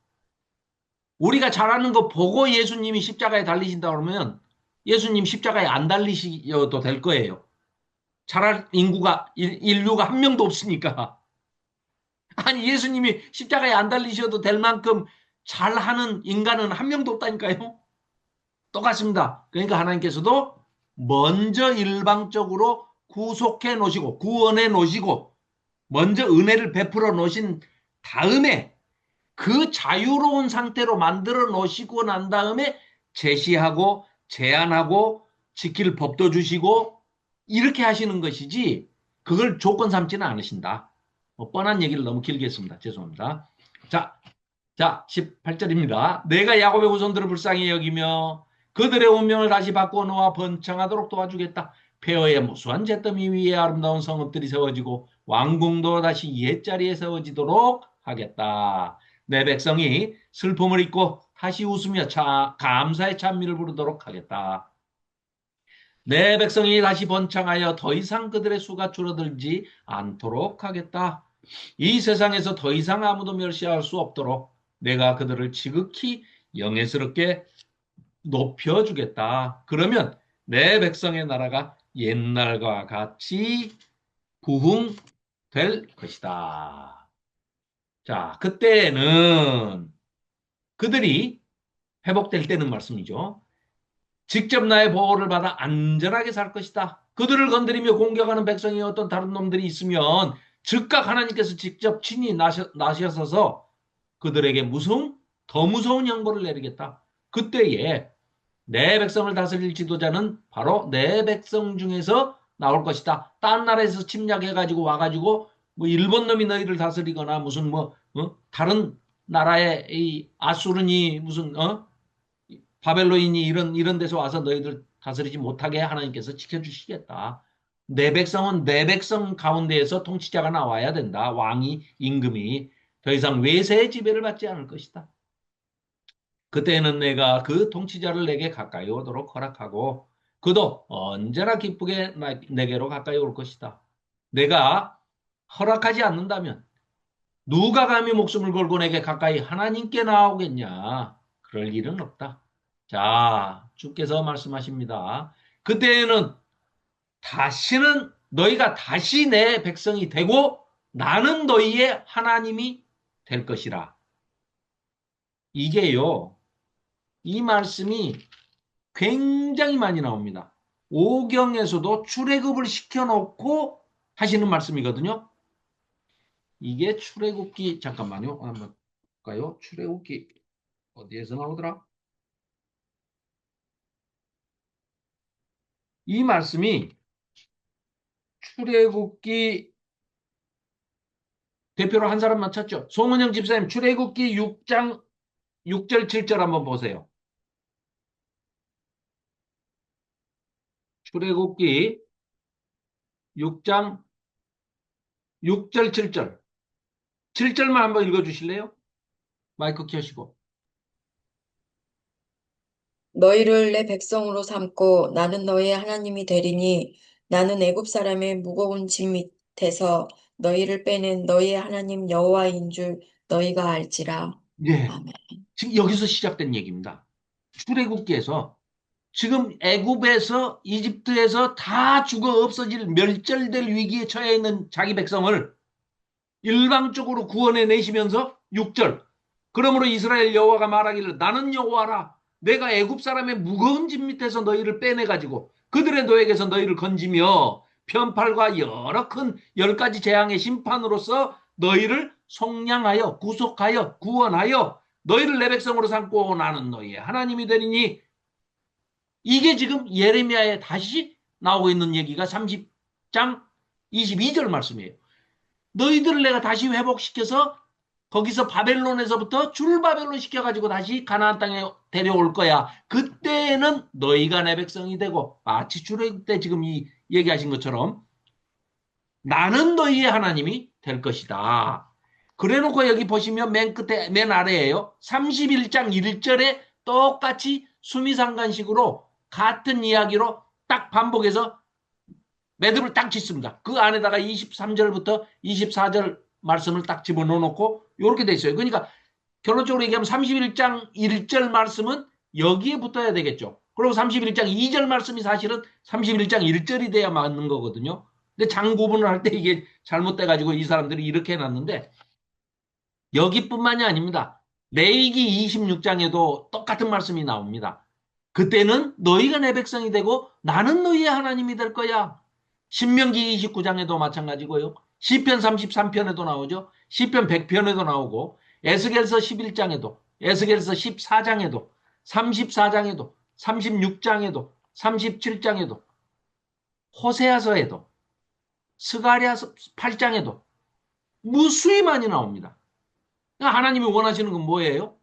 우리가 잘하는 거 보고 예수님이 십자가에 달리신다 그러면 예수님 십자가에 안 달리셔도 될 거예요. 잘할 인류가 한 명도 없으니까. 아니, 예수님이 십자가에 안 달리셔도 될 만큼 잘하는 인간은 한 명도 없다니까요. 똑같습니다. 그러니까 하나님께서도 먼저 일방적으로 구속해 놓으시고 구원해 놓으시고 먼저 은혜를 베풀어 놓으신 다음에 그 자유로운 상태로 만들어 놓으시고 난 다음에 제시하고 제안하고 지킬 법도 주시고 이렇게 하시는 것이지 그걸 조건 삼지는 않으신다. 뭐 뻔한 얘기를 너무 길게 했습니다. 죄송합니다. 자, 18절입니다. 내가 야곱의 후손들을 불쌍히 여기며 그들의 운명을 다시 바꾸어 놓아 번창하도록 도와주겠다. 폐허의 무수한 잿더미 위에 아름다운 성읍들이 세워지고 왕궁도 다시 옛자리에 세워지도록 하겠다. 내 백성이 슬픔을 잊고 다시 웃으며 감사의 찬미를 부르도록 하겠다. 내 백성이 다시 번창하여 더 이상 그들의 수가 줄어들지 않도록 하겠다. 이 세상에서 더 이상 아무도 멸시할 수 없도록 내가 그들을 지극히 영예스럽게 높여주겠다. 그러면 내 백성의 나라가 옛날과 같이 부흥될 것이다. 자, 그때는 그들이 회복될 때는 말씀이죠. 직접 나의 보호를 받아 안전하게 살 것이다. 그들을 건드리며 공격하는 백성이 어떤 다른 놈들이 있으면 즉각 하나님께서 직접 친히 나셔서 그들에게 더 무서운 형벌을 내리겠다. 그때에 내 백성을 다스릴 지도자는 바로 내 백성 중에서 나올 것이다. 딴 나라에서 침략해가지고 와가지고 뭐 일본 놈이 너희를 다스리거나 무슨 다른 나라의 이 아수르니 무슨 바벨로인이 이런 데서 와서 너희들 다스리지 못하게 하나님께서 지켜주시겠다. 내 백성은 내 백성 가운데에서 통치자가 나와야 된다. 왕이, 임금이. 더 이상 외세의 지배를 받지 않을 것이다. 그때는 내가 그 통치자를 내게 가까이 오도록 허락하고 그도 언제나 기쁘게 내게로 가까이 올 것이다. 내가 허락하지 않는다면 누가 감히 목숨을 걸고 내게 가까이 하나님께 나오겠냐? 그럴 일은 없다. 자, 주께서 말씀하십니다. 그때에는 다시는 너희가 다시 내 백성이 되고 나는 너희의 하나님이 될 것이라. 이게요, 이 말씀이 굉장히 많이 나옵니다. 오경에서도 출애굽을 시켜놓고 하시는 말씀이거든요. 이게 출애굽기 잠깐만요. 한번 볼까요? 출애굽기 어디에서 나오더라? 이 말씀이 출애굽기 대표로 한 사람 맞췄죠? 송은영 집사님 출애굽기 6장 6절 7절 한번 보세요. 출애굽기 6장 6절 7절 7절만 한번 읽어주실래요? 마이크 켜시고. 너희를 내 백성으로 삼고 나는 너희의 하나님이 되리니 나는 애굽 사람의 무거운 짐 밑에서 너희를 빼낸 너희의 하나님 여호와인 줄 너희가 알지라. 예, 아멘. 지금 여기서 시작된 얘기입니다. 출애굽기에서 지금 애굽에서 이집트에서 다 죽어 없어질 멸절될 위기에 처해 있는 자기 백성을 일방적으로 구원해 내시면서 6절 그러므로 이스라엘 여호와가 말하기를 나는 여호와라 내가 애굽 사람의 무거운 짐 밑에서 너희를 빼내 가지고 그들의 노예에게서 너희를 건지며 편팔과 여러 큰 10가지 재앙의 심판으로서 너희를 속량하여 구속하여 구원하여 너희를 내 백성으로 삼고 나는 너희의 하나님이 되리니 이게 지금 예레미야에 다시 나오고 있는 얘기가 30장 22절 말씀이에요. 너희들을 내가 다시 회복시켜서 거기서 바벨론에서부터 줄바벨론 시켜가지고 다시 가나안 땅에 데려올 거야. 그때는 너희가 내 백성이 되고 마치 출애굽 때 지금 이 얘기하신 것처럼 나는 너희의 하나님이 될 것이다. 그래놓고 여기 보시면 맨 끝에 맨 아래에요. 31장 1절에 똑같이 수미상관식으로 같은 이야기로 딱 반복해서 매듭을 딱 짓습니다. 그 안에다가 23절부터 24절 말씀을 딱 집어넣어 놓고 이렇게 돼 있어요. 그러니까 결론적으로 얘기하면 31장 1절 말씀은 여기에 붙어야 되겠죠. 그리고 31장 2절 말씀이 사실은 31장 1절이 돼야 맞는 거거든요. 근데 장 구분을 할 때 이게 잘못돼가지고 이 사람들이 이렇게 해놨는데 여기뿐만이 아닙니다. 레위기 26장에도 똑같은 말씀이 나옵니다. 그때는 너희가 내 백성이 되고 나는 너희의 하나님이 될 거야. 신명기 29장에도 마찬가지고요. 시편 33편에도 나오죠. 시편 100편에도 나오고 에스겔서 11장에도 에스겔서 14장에도 34장에도 36장에도 37장에도 호세아서에도 스가랴서 8장에도 무수히 많이 나옵니다. 하나님이 원하시는 건 뭐예요?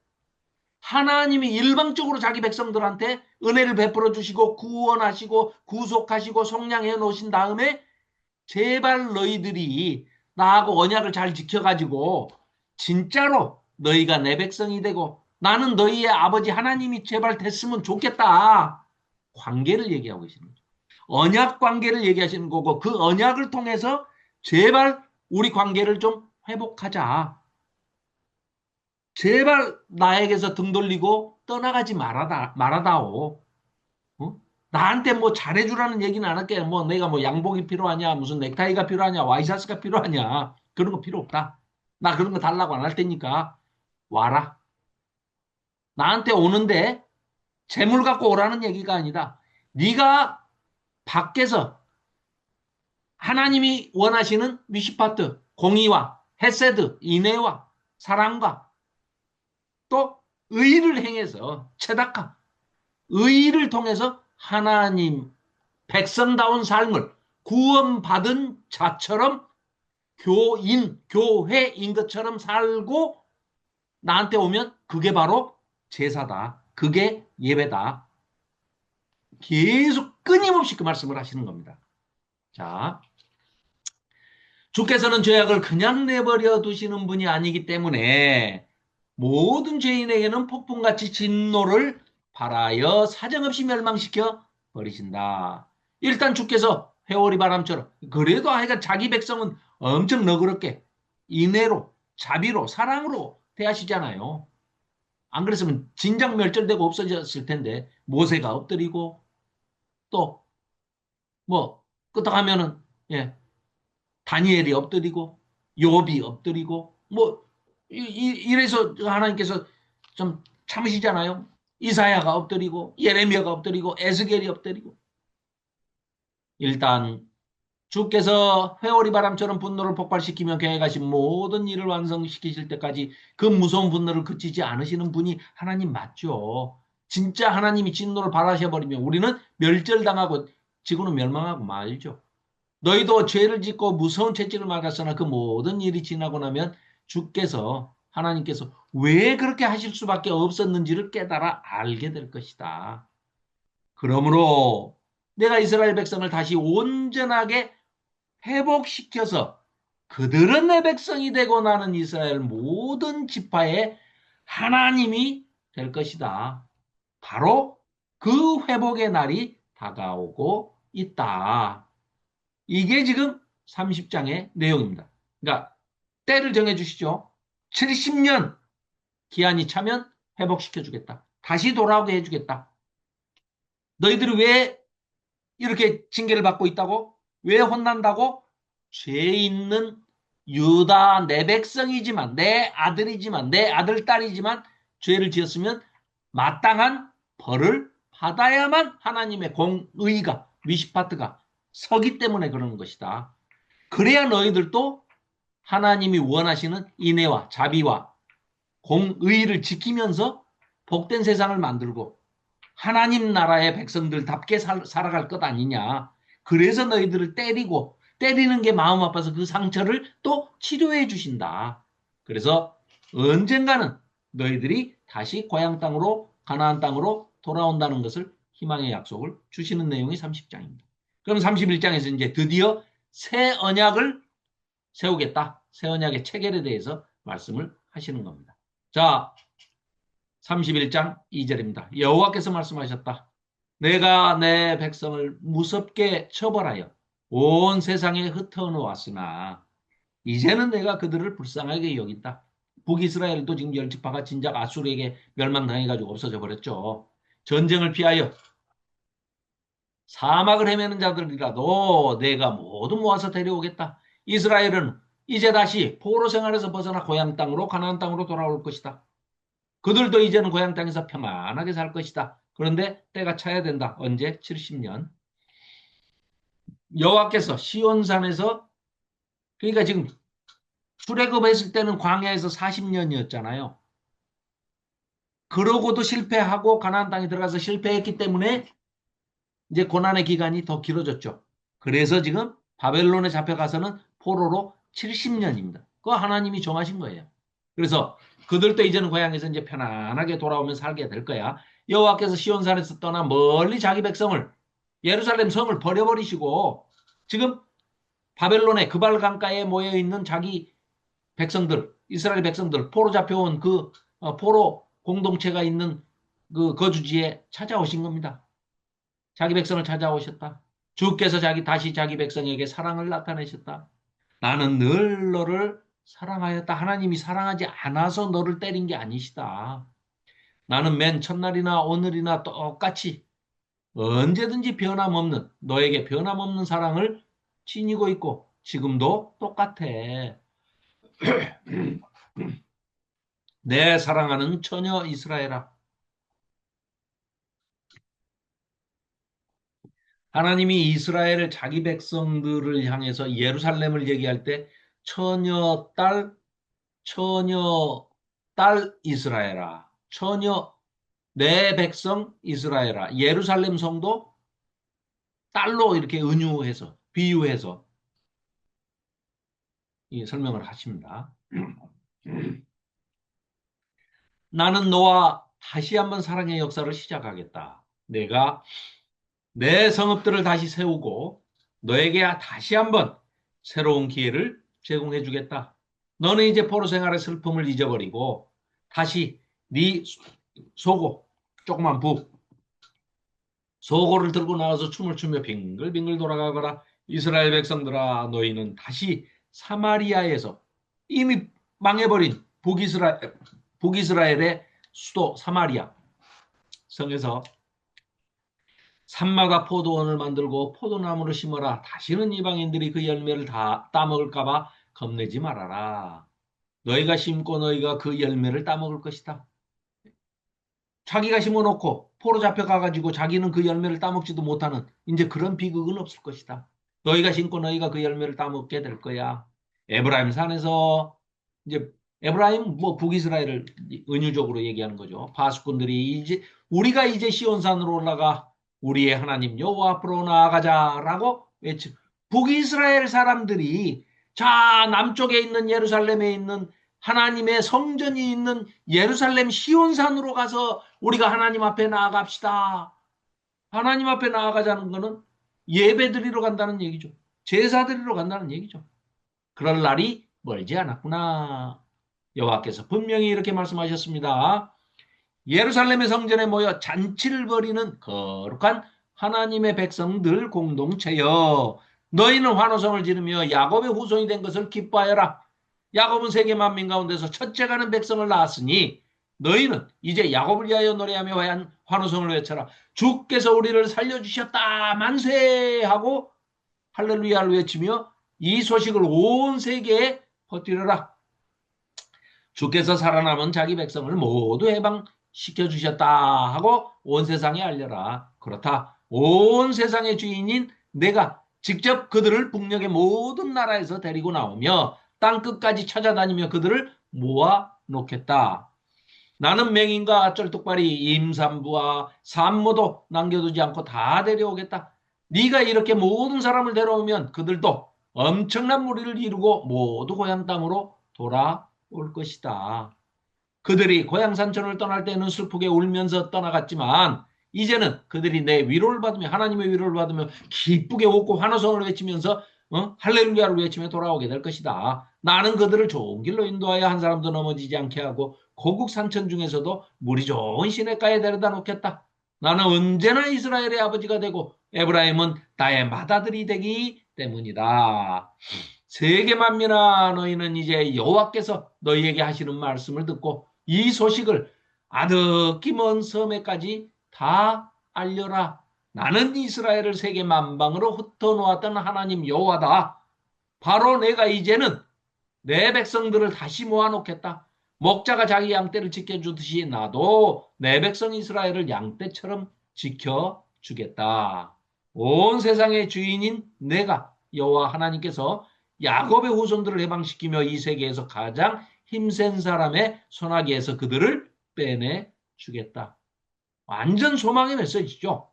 하나님이 일방적으로 자기 백성들한테 은혜를 베풀어 주시고 구원하시고 구속하시고 속량해 놓으신 다음에 제발 너희들이 나하고 언약을 잘 지켜가지고 진짜로 너희가 내 백성이 되고 나는 너희의 아버지 하나님이 제발 됐으면 좋겠다. 관계를 얘기하고 계시는 거죠. 언약 관계를 얘기하시는 거고 그 언약을 통해서 제발 우리 관계를 좀 회복하자. 제발 나에게서 등 돌리고 떠나가지 말아다오. 어? 나한테 뭐 잘해주라는 얘기는 안 할게. 뭐 내가 뭐 양복이 필요하냐, 무슨 넥타이가 필요하냐, 와이셔츠가 필요하냐. 그런 거 필요 없다. 나 그런 거 달라고 안 할 테니까 와라. 나한테 오는데 재물 갖고 오라는 얘기가 아니다. 네가 밖에서 하나님이 원하시는 미시파트, 공의와 헤세드, 인애와 사랑과 또 의를 행해서 체다카, 의를 통해서 하나님 백성다운 삶을 구원받은 자처럼 교회인 것처럼 살고 나한테 오면 그게 바로 제사다. 그게 예배다. 계속 끊임없이 그 말씀을 하시는 겁니다. 자, 주께서는 죄악을 그냥 내버려 두시는 분이 아니기 때문에 모든 죄인에게는 폭풍같이 진노를 발하여 사정없이 멸망시켜 버리신다. 일단 주께서 회오리 바람처럼 그래도 하여간 자기 백성은 엄청 너그럽게 인애로 자비로 사랑으로 대하시잖아요. 안 그랬으면 진작 멸절되고 없어졌을 텐데 모세가 엎드리고 또 뭐 끄떡 하면은 예, 다니엘이 엎드리고 욥이 엎드리고 뭐 이래서 하나님께서 좀 참으시잖아요. 이사야가 엎드리고 예레미야가 엎드리고 에스겔이 엎드리고 일단 주께서 회오리 바람처럼 분노를 폭발시키며 계획하신 모든 일을 완성시키실 때까지 그 무서운 분노를 그치지 않으시는 분이 하나님 맞죠. 진짜 하나님이 진노를 발하셔버리면 우리는 멸절당하고 지구는 멸망하고 말죠. 너희도 죄를 짓고 무서운 채찍을 맞았으나 그 모든 일이 지나고 나면 주께서 하나님께서 왜 그렇게 하실 수밖에 없었는지를 깨달아 알게 될 것이다. 그러므로 내가 이스라엘 백성을 다시 온전하게 회복시켜서 그들은 내 백성이 되고 나는 이스라엘 모든 지파의 하나님이 될 것이다. 바로 그 회복의 날이 다가오고 있다. 이게 지금 30장의 내용입니다. 그러니까 때를 정해주시죠. 70년 기한이 차면 회복시켜주겠다. 다시 돌아오게 해주겠다. 너희들이 왜 이렇게 징계를 받고 있다고? 왜 혼난다고? 죄 있는 유다 내 백성이지만 내 아들이지만 내 아들 딸이지만 죄를 지었으면 마땅한 벌을 받아야만 하나님의 공의가 미시파트가 서기 때문에 그러는 것이다. 그래야 너희들도 하나님이 원하시는 인애와 자비와 공의를 지키면서 복된 세상을 만들고 하나님 나라의 백성들답게 살아갈 것 아니냐. 그래서 너희들을 때리고 때리는 게 마음 아파서 그 상처를 또 치료해 주신다. 그래서 언젠가는 너희들이 다시 고향 땅으로 가나안 땅으로 돌아온다는 것을 희망의 약속을 주시는 내용이 30장입니다. 그럼 31장에서 이제 드디어 새 언약을 세우겠다. 새 언약의 체결에 대해서 말씀을 하시는 겁니다. 자, 31장 2절입니다. 여호와께서 말씀하셨다. 내가 내 백성을 무섭게 처벌하여 온 세상에 흩어놓았으나 이제는 내가 그들을 불쌍하게 여긴다. 북이스라엘도 지금 열 지파가 진작 아수르에게 멸망당해가지고 없어져 버렸죠. 전쟁을 피하여 사막을 헤매는 자들이라도 내가 모두 모아서 데려오겠다. 이스라엘은 이제 다시 포로 생활에서 벗어나 고향 땅으로 가나안 땅으로 돌아올 것이다. 그들도 이제는 고향 땅에서 평안하게 살 것이다. 그런데 때가 차야 된다. 언제? 70년. 여호와께서 시온산에서 그러니까 지금 출애굽했을 때는 광야에서 40년이었잖아요. 그러고도 실패하고 가나안 땅에 들어가서 실패했기 때문에 이제 고난의 기간이 더 길어졌죠. 그래서 지금 바벨론에 잡혀가서는 포로로 70년입니다. 그거 하나님이 정하신 거예요. 그래서 그들도 이제는 고향에서 이제 편안하게 돌아오면 살게 될 거야. 여호와께서 시온산에서 떠나 멀리 자기 백성을 예루살렘 성을 버려버리시고 지금 바벨론의 그발 강가에 모여 있는 자기 백성들, 이스라엘 백성들, 포로 잡혀온 그 포로 공동체가 있는 그 거주지에 찾아오신 겁니다. 자기 백성을 찾아오셨다. 주께서 다시 자기 백성에게 사랑을 나타내셨다. 나는 늘 너를 사랑하였다. 하나님이 사랑하지 않아서 너를 때린 게 아니시다. 나는 맨 첫날이나 오늘이나 똑같이 언제든지 변함없는 너에게 변함없는 사랑을 지니고 있고 지금도 똑같아. 내 사랑하는 처녀 이스라엘아. 하나님이 이스라엘 자기 백성들을 향해서 예루살렘을 얘기할 때 처녀 딸, 처녀 딸 이스라엘아. 처녀 내 백성 이스라엘아. 예루살렘 성도 딸로 이렇게 은유해서 비유해서 이 설명을 하십니다. 나는 너와 다시 한번 사랑의 역사를 시작하겠다. 내가 내 성읍들을 다시 세우고 너에게 다시 한번 새로운 기회를 제공해 주겠다. 너는 이제 포로 생활의 슬픔을 잊어버리고 다시 네 소고 조그만 부 소고를 들고 나와서 춤을 추며 빙글빙글 돌아가거라. 이스라엘 백성들아 너희는 다시 사마리아에서 이미 망해버린 북이스라엘의 수도 사마리아 성에서 산마가 포도원을 만들고 포도나무를 심어라. 다시는 이방인들이 그 열매를 다 따먹을까봐 겁내지 말아라. 너희가 심고 너희가 그 열매를 따먹을 것이다. 자기가 심어놓고 포로 잡혀가가지고 자기는 그 열매를 따먹지도 못하는 이제 그런 비극은 없을 것이다. 너희가 심고 너희가 그 열매를 따먹게 될 거야. 에브라임 산에서 이제 에브라임 뭐 북이스라엘을 은유적으로 얘기하는 거죠. 파수꾼들이 이제 우리가 이제 시온산으로 올라가 우리의 하나님 여호와 앞으로 나아가자라고 외치. 북이스라엘 사람들이 자 남쪽에 있는 예루살렘에 있는 하나님의 성전이 있는 예루살렘 시온산으로 가서 우리가 하나님 앞에 나아갑시다. 하나님 앞에 나아가자는 것은 예배 드리러 간다는 얘기죠. 제사 드리러 간다는 얘기죠. 그럴 날이 멀지 않았구나. 여호와께서 분명히 이렇게 말씀하셨습니다. 예루살렘의 성전에 모여 잔치를 벌이는 거룩한 하나님의 백성들 공동체여. 너희는 환호성을 지르며 야곱의 후손이 된 것을 기뻐하여라. 야곱은 세계 만민 가운데서 첫째가는 백성을 낳았으니 너희는 이제 야곱을 위하여 노래하며 환호성을 외쳐라. 주께서 우리를 살려주셨다 만세하고 할렐루야를 외치며 이 소식을 온 세계에 퍼뜨려라. 주께서 살아남은 자기 백성을 모두 해방시켜 주셨다 하고 온 세상에 알려라. 그렇다. 온 세상의 주인인 내가 직접 그들을 북녘의 모든 나라에서 데리고 나오며 땅 끝까지 찾아다니며 그들을 모아 놓겠다. 나는 맹인과 쩔뚝발이 임산부와 산모도 남겨두지 않고 다 데려오겠다. 네가 이렇게 모든 사람을 데려오면 그들도 엄청난 무리를 이루고 모두 고향 땅으로 돌아올 것이다. 그들이 고향 산천을 떠날 때는 슬프게 울면서 떠나갔지만 이제는 그들이 내 위로를 받으며 하나님의 위로를 받으며 기쁘게 웃고 환호성을 외치면서 할렐루야를 외치며 돌아오게 될 것이다. 나는 그들을 좋은 길로 인도하여 한 사람도 넘어지지 않게 하고 고국 산천 중에서도 물이 좋은 시냇가에 데려다 놓겠다. 나는 언제나 이스라엘의 아버지가 되고 에브라임은 나의 맏아들이 되기 때문이다. 세계 만민아 너희는 이제 여호와께서 너희에게 하시는 말씀을 듣고 이 소식을 아득히 먼 섬에까지 다 알려라. 나는 이스라엘을 세계 만방으로 흩어놓았던 하나님 여호와다. 바로 내가 이제는 내 백성들을 다시 모아놓겠다. 목자가 자기 양떼를 지켜주듯이 나도 내 백성 이스라엘을 양떼처럼 지켜주겠다. 온 세상의 주인인 내가 여호와 하나님께서 야곱의 후손들을 해방시키며 이 세계에서 가장 힘센 사람의 손아귀에서 그들을 빼내 주겠다. 완전 소망의 메시지죠.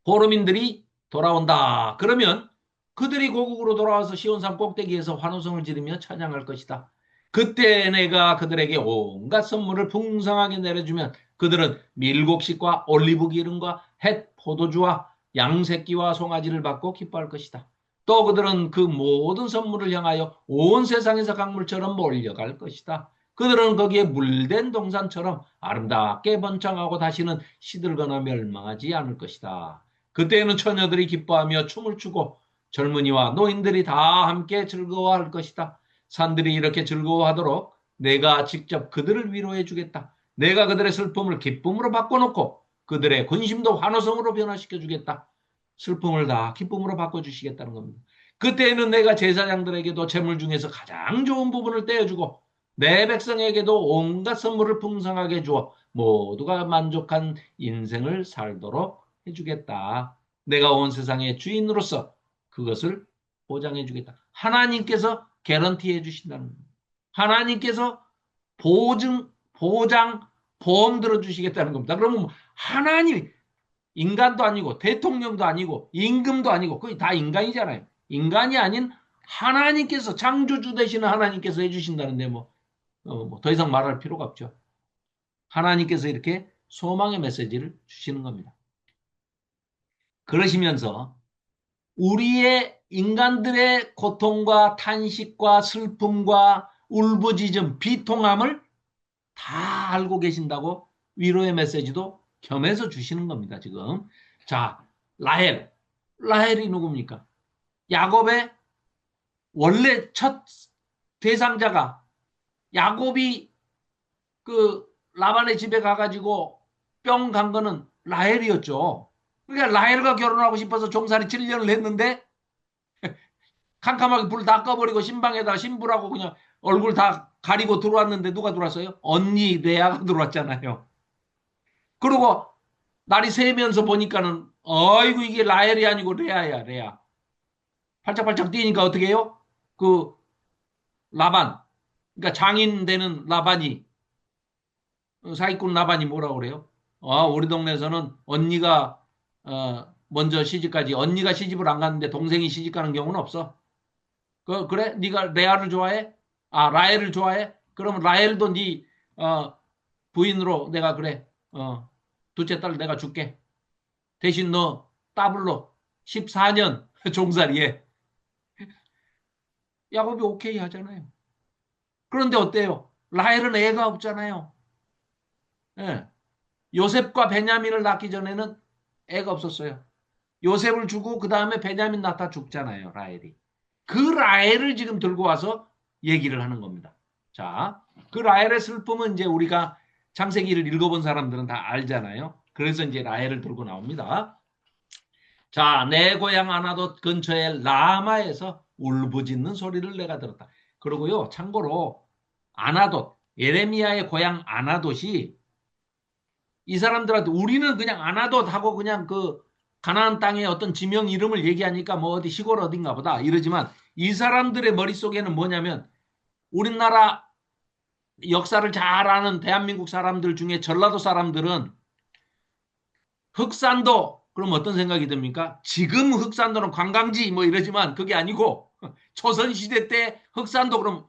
포로민들이 돌아온다. 그러면 그들이 고국으로 돌아와서 시온산 꼭대기에서 환호성을 지르며 찬양할 것이다. 그때 내가 그들에게 온갖 선물을 풍성하게 내려주면 그들은 밀곡식과 올리브 기름과 햇 포도주와 양새끼와 송아지를 받고 기뻐할 것이다. 또 그들은 그 모든 선물을 향하여 온 세상에서 강물처럼 몰려갈 것이다. 그들은 거기에 물된 동산처럼 아름답게 번창하고 다시는 시들거나 멸망하지 않을 것이다. 그때에는 처녀들이 기뻐하며 춤을 추고 젊은이와 노인들이 다 함께 즐거워할 것이다. 산들이 이렇게 즐거워하도록 내가 직접 그들을 위로해 주겠다. 내가 그들의 슬픔을 기쁨으로 바꿔놓고 그들의 근심도 환호성으로 변화시켜 주겠다. 슬픔을 다 기쁨으로 바꿔주시겠다는 겁니다. 그때에는 내가 제사장들에게도 재물 중에서 가장 좋은 부분을 떼어주고 내 백성에게도 온갖 선물을 풍성하게 주어 모두가 만족한 인생을 살도록 해주겠다. 내가 온 세상의 주인으로서 그것을 보장해주겠다. 하나님께서 개런티 해주신다는 겁니다. 하나님께서 보장, 보험 들어주시겠다는 겁니다. 그러면 하나님, 인간도 아니고 대통령도 아니고 임금도 아니고 거의 다 인간이잖아요. 인간이 아닌 하나님께서 창조주 되시는 하나님께서 해주신다는데 더 이상 말할 필요가 없죠. 하나님께서 이렇게 소망의 메시지를 주시는 겁니다. 그러시면서 우리의 인간들의 고통과 탄식과 슬픔과 울부짖음, 비통함을 다 알고 계신다고 위로의 메시지도 겸해서 주시는 겁니다, 지금. 자, 라헬. 라헬이 누굽니까? 야곱의 원래 첫 대상자가 야곱이 그 라반의 집에 가가지고 뿅 간 거는 라헬이었죠. 그러니까 라헬과 결혼하고 싶어서 종살이 7년을 했는데 캄캄하게 불 다 꺼버리고 신방에다가 신부라고 그냥 얼굴 다 가리고 들어왔는데 누가 들어왔어요? 언니 레아가 들어왔잖아요. 그리고 날이 새면서 보니까는 어이구 이게 라헬이 아니고 레아야 레아. 팔짝팔짝 뛰니까 어떻게 해요? 그 라반 그러니까 장인 되는 라반이 사기꾼 라반이 뭐라고 그래요? 우리 동네에서는 언니가 먼저 시집가지 언니가 시집을 안 갔는데 동생이 시집 가는 경우는 없어. 그래? 네가 레아를 좋아해? 라헬을 좋아해? 그러면 라헬도 네 부인으로 내가 그래. 둘째 딸 내가 줄게. 대신 너 따블로 14년 종살이에 야곱이 오케이 하잖아요. 그런데 어때요? 라헬은 애가 없잖아요. 예. 요셉과 베냐민을 낳기 전에는 애가 없었어요. 요셉을 주고 그 다음에 베냐민 낳다 죽잖아요. 라헬이. 그 라헬을 지금 들고 와서 얘기를 하는 겁니다. 자, 그 라헬의 슬픔은 이제 우리가 창세기를 읽어본 사람들은 다 알잖아요. 그래서 이제 라헬을 들고 나옵니다. 자, 내 고향 아나돗 근처에 라마에서 울부짖는 소리를 내가 들었다. 그러고요, 참고로 아나돗, 예레미야의 고향 아나돗이 이 사람들한테 우리는 그냥 아나돗 하고 그냥 그 가나안 땅의 어떤 지명 이름을 얘기하니까 뭐 어디 시골 어딘가 보다 이러지만 이 사람들의 머릿속에는 뭐냐면 우리나라 역사를 잘 아는 대한민국 사람들 중에 전라도 사람들은 흑산도 그럼 어떤 생각이 듭니까? 지금 흑산도는 관광지 뭐 이러지만 그게 아니고 조선시대 때 흑산도 그럼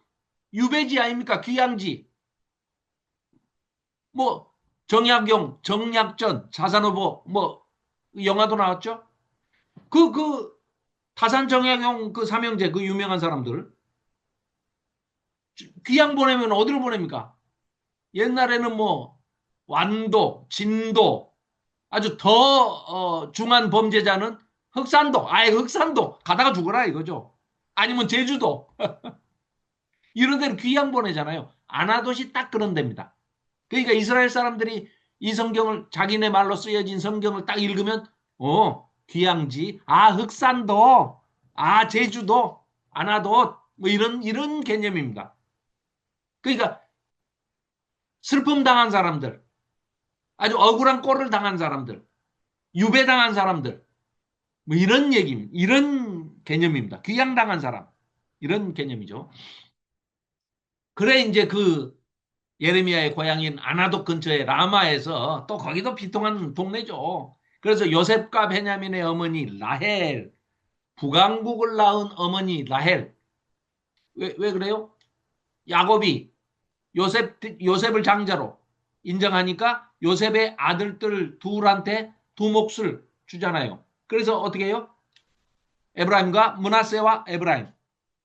유배지 아닙니까? 귀향지. 뭐 정약용, 정약전, 자산후보 뭐 영화도 나왔죠? 그 타산 정약용 그 삼형제 그 유명한 사람들 귀양 보내면 어디로 보냅니까? 옛날에는 뭐 완도, 진도 아주 더 중한 범죄자는 흑산도, 아예 흑산도 가다가 죽어라 이거죠. 아니면 제주도 이런 데는 귀양 보내잖아요. 아나돗이 딱 그런 데입니다. 그러니까 이스라엘 사람들이 이 성경을 자기네 말로 쓰여진 성경을 딱 읽으면 귀양지, 흑산도, 제주도, 아나돗 뭐 이런 개념입니다. 그러니까 슬픔 당한 사람들, 아주 억울한 꼴을 당한 사람들, 유배당한 사람들, 뭐 이런 얘기, 이런 개념입니다. 귀양당한 사람, 이런 개념이죠. 그래 이제 그 예레미야의 고향인 아나독 근처의 라마에서 또 거기도 비통한 동네죠. 그래서 요셉과 베냐민의 어머니 라헬, 북왕국을 낳은 어머니 라헬. 왜 그래요? 야곱이 요셉을 장자로 인정하니까 요셉의 아들들 둘한테 두 몫을 주잖아요. 그래서 어떻게 해요? 에브라임과 문하세와 에브라임.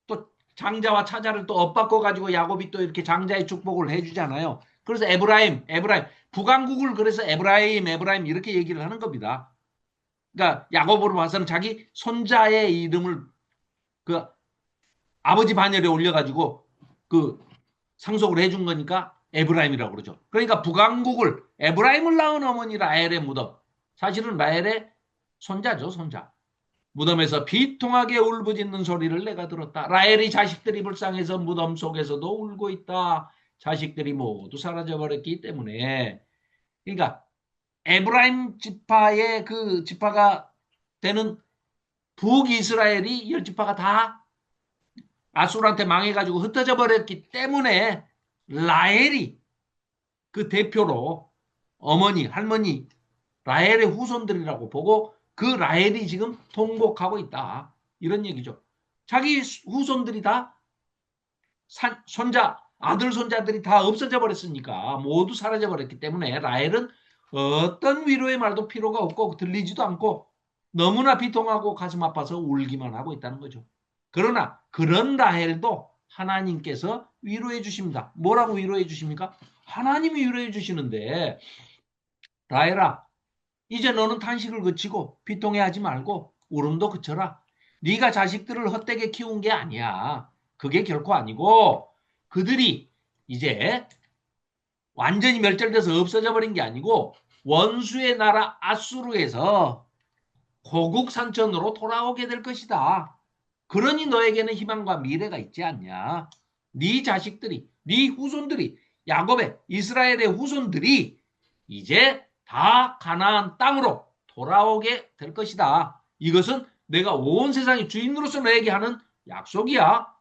또 장자와 차자를 또 엇바꿔 가지고 야곱이 또 이렇게 장자의 축복을 해주잖아요. 그래서 에브라임, 북왕국을 그래서 에브라임 이렇게 얘기를 하는 겁니다. 그러니까 야곱으로 봐서는 자기 손자의 이름을 그 아버지 반열에 올려가지고 그 상속을 해준 거니까 에브라임이라고 그러죠. 그러니까 북왕국을 에브라임을 낳은 어머니 라헬의 무덤. 사실은 라헬의 손자죠, 손자. 무덤에서 비통하게 울부짖는 소리를 내가 들었다. 라헬이 자식들이 불쌍해서 무덤 속에서도 울고 있다. 자식들이 모두 사라져 버렸기 때문에. 그러니까 에브라임 지파의 그 지파가 되는 북이스라엘이 열 지파가 다 아수르한테 망해가지고 흩어져 버렸기 때문에 라헬이 그 대표로 어머니, 할머니, 라헬의 후손들이라고 보고 그 라헬이 지금 통곡하고 있다. 이런 얘기죠. 자기 후손들이 다 손자, 아들, 손자들이 다 없어져 버렸으니까 모두 사라져 버렸기 때문에 라헬은 어떤 위로의 말도 필요가 없고 들리지도 않고 너무나 비통하고 가슴 아파서 울기만 하고 있다는 거죠. 그러나 그런 라헬도 하나님께서 위로해 주십니다. 뭐라고 위로해 주십니까? 하나님이 위로해 주시는데 라헬아 이제 너는 탄식을 그치고 비통해하지 말고 울음도 그쳐라. 네가 자식들을 헛되게 키운 게 아니야. 그게 결코 아니고 그들이 이제 완전히 멸절돼서 없어져 버린 게 아니고 원수의 나라 아수르에서 고국 산천으로 돌아오게 될 것이다. 그러니 너에게는 희망과 미래가 있지 않냐. 네 자식들이, 네 후손들이, 야곱의 이스라엘의 후손들이 이제 다 가나안 땅으로 돌아오게 될 것이다. 이것은 내가 온 세상의 주인으로서 너에게 하는 약속이야.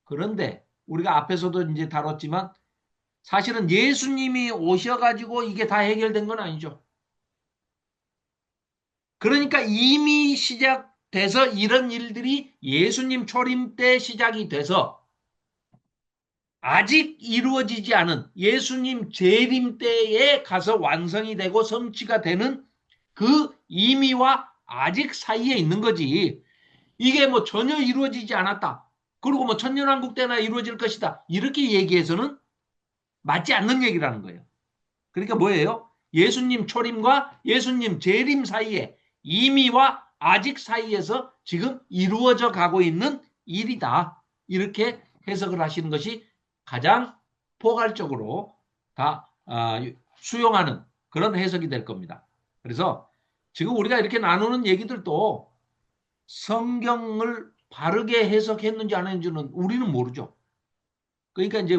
그런데 우리가 앞에서도 이제 다뤘지만 사실은 예수님이 오셔가지고 이게 다 해결된 건 아니죠. 그러니까 이미 시작돼서 이런 일들이 예수님 초림 때 시작이 돼서 아직 이루어지지 않은 예수님 재림 때에 가서 완성이 되고 성취가 되는 그 의미와 아직 사이에 있는 거지. 이게 뭐 전혀 이루어지지 않았다. 그리고 뭐 천년왕국 때나 이루어질 것이다. 이렇게 얘기해서는 맞지 않는 얘기라는 거예요. 그러니까 뭐예요? 예수님 초림과 예수님 재림 사이에 이미와 아직 사이에서 지금 이루어져 가고 있는 일이다. 이렇게 해석을 하시는 것이 가장 포괄적으로 다 수용하는 그런 해석이 될 겁니다. 그래서 지금 우리가 이렇게 나누는 얘기들도 성경을 바르게 해석했는지 안 했는지는 우리는 모르죠. 그러니까 이제